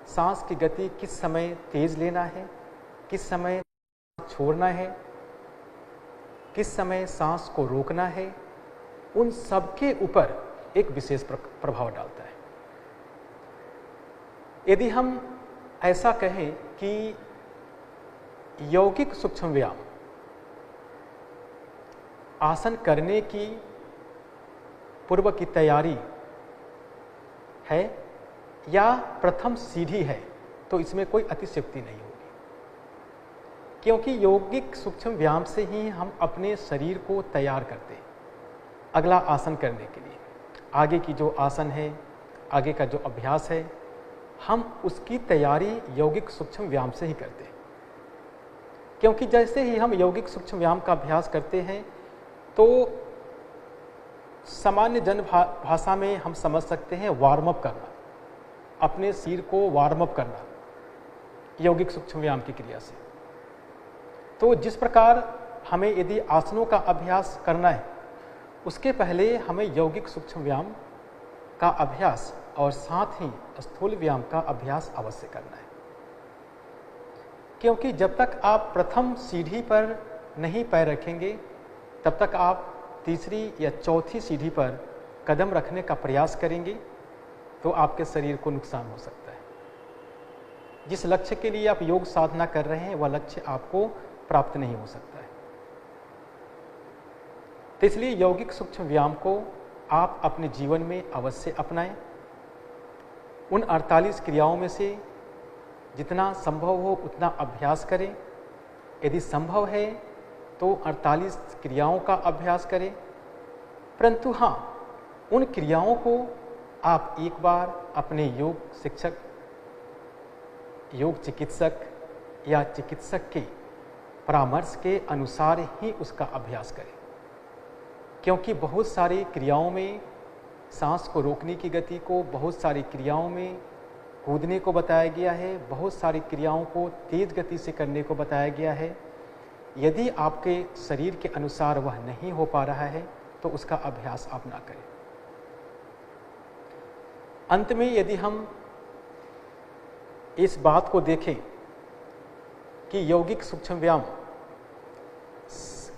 सांस की गति किस समय तेज लेना है, किस समय छोड़ना है, किस समय सांस को रोकना है, उन सब के ऊपर एक विशेष प्रभाव डालता है। यदि हम ऐसा कहें कि यौगिक सूक्ष्म व्यायाम आसन करने की पूर्व की तैयारी है या प्रथम सीढ़ी है, तो इसमें कोई अतिशयोक्ति नहीं होगी, क्योंकि यौगिक सूक्ष्म व्यायाम से ही हम अपने शरीर को तैयार करते हैं अगला आसन करने के लिए। आगे की जो आसन है, आगे का जो अभ्यास है, हम उसकी तैयारी यौगिक सूक्ष्म व्यायाम से ही करते हैं। क्योंकि जैसे ही हम यौगिक सूक्ष्म व्यायाम का अभ्यास करते हैं तो सामान्य जन भाषा में हम समझ सकते हैं वार्म अप करना, अपने शरीर को वार्म अप करना यौगिक सूक्ष्म व्यायाम की क्रिया से। तो जिस प्रकार हमें यदि आसनों का अभ्यास करना है, उसके पहले हमें यौगिक सूक्ष्म व्यायाम का अभ्यास और साथ ही स्थूल व्यायाम का अभ्यास अवश्य करना है। क्योंकि जब तक आप प्रथम सीढ़ी पर नहीं पैर रखेंगे, तब तक आप तीसरी या चौथी सीढ़ी पर कदम रखने का प्रयास करेंगे तो आपके शरीर को नुकसान हो सकता है। जिस लक्ष्य के लिए आप योग साधना कर रहे हैं, वह लक्ष्य आपको प्राप्त नहीं हो सकता है। तो इसलिए यौगिक सूक्ष्म व्यायाम को आप अपने जीवन में अवश्य अपनाएं। उन 48 क्रियाओं में से जितना संभव हो उतना अभ्यास करें। यदि संभव है तो 48 क्रियाओं का अभ्यास करें, परंतु हाँ, उन क्रियाओं को आप एक बार अपने योग शिक्षक, योग चिकित्सक या चिकित्सक के परामर्श के अनुसार ही उसका अभ्यास करें। क्योंकि बहुत सारी क्रियाओं में सांस को रोकने की गति को, बहुत सारी क्रियाओं में कूदने को बताया गया है, बहुत सारी क्रियाओं को तेज गति से करने को बताया गया है। यदि आपके शरीर के अनुसार वह नहीं हो पा रहा है तो उसका अभ्यास आप ना करें। अंत में यदि हम इस बात को देखें कि यौगिक सूक्ष्म व्यायाम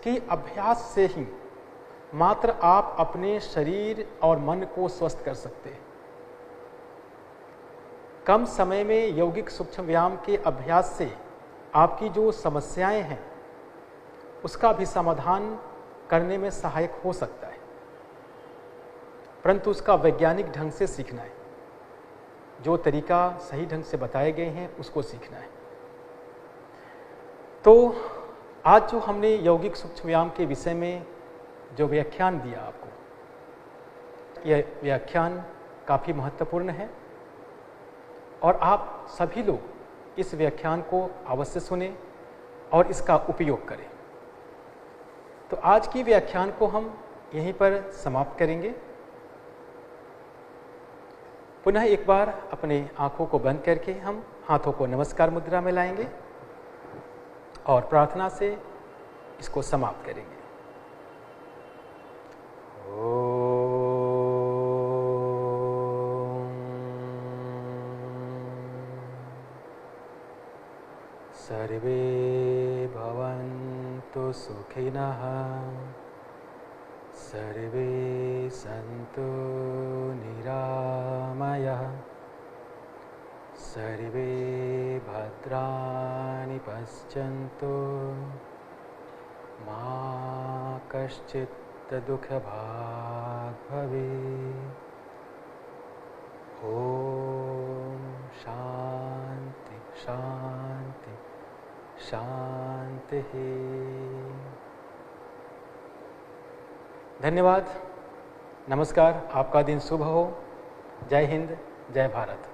के अभ्यास से ही मात्र आप अपने शरीर और मन को स्वस्थ कर सकते हैं। कम समय में यौगिक सूक्ष्म व्यायाम के अभ्यास से आपकी जो समस्याएं हैं उसका भी समाधान करने में सहायक हो सकता है, परंतु उसका वैज्ञानिक ढंग से सीखना है। जो तरीका सही ढंग से बताए गए हैं उसको सीखना है। तो आज जो हमने यौगिक सूक्ष्म व्यायाम के विषय में जो व्याख्यान दिया आपको, यह व्याख्यान काफ़ी महत्वपूर्ण है और आप सभी लोग इस व्याख्यान को अवश्य सुने और इसका उपयोग करें। तो आज की व्याख्यान को हम यहीं पर समाप्त करेंगे। पुनः एक बार अपने आंखों को बंद करके हम हाथों को नमस्कार मुद्रा में लाएंगे और प्रार्थना से इसको समाप्त करेंगे। सर्वे भवन्तु सुखिनः, सर्वे सन्तु निरामयः, सर्वे भद्राणि पश्यन्तु, मा कश्चित् दुःखभाग् भवेत्। ॐ शान्ति शान्ति शांति। धन्यवाद, नमस्कार, आपका दिन शुभ हो। जय हिंद, जय भारत।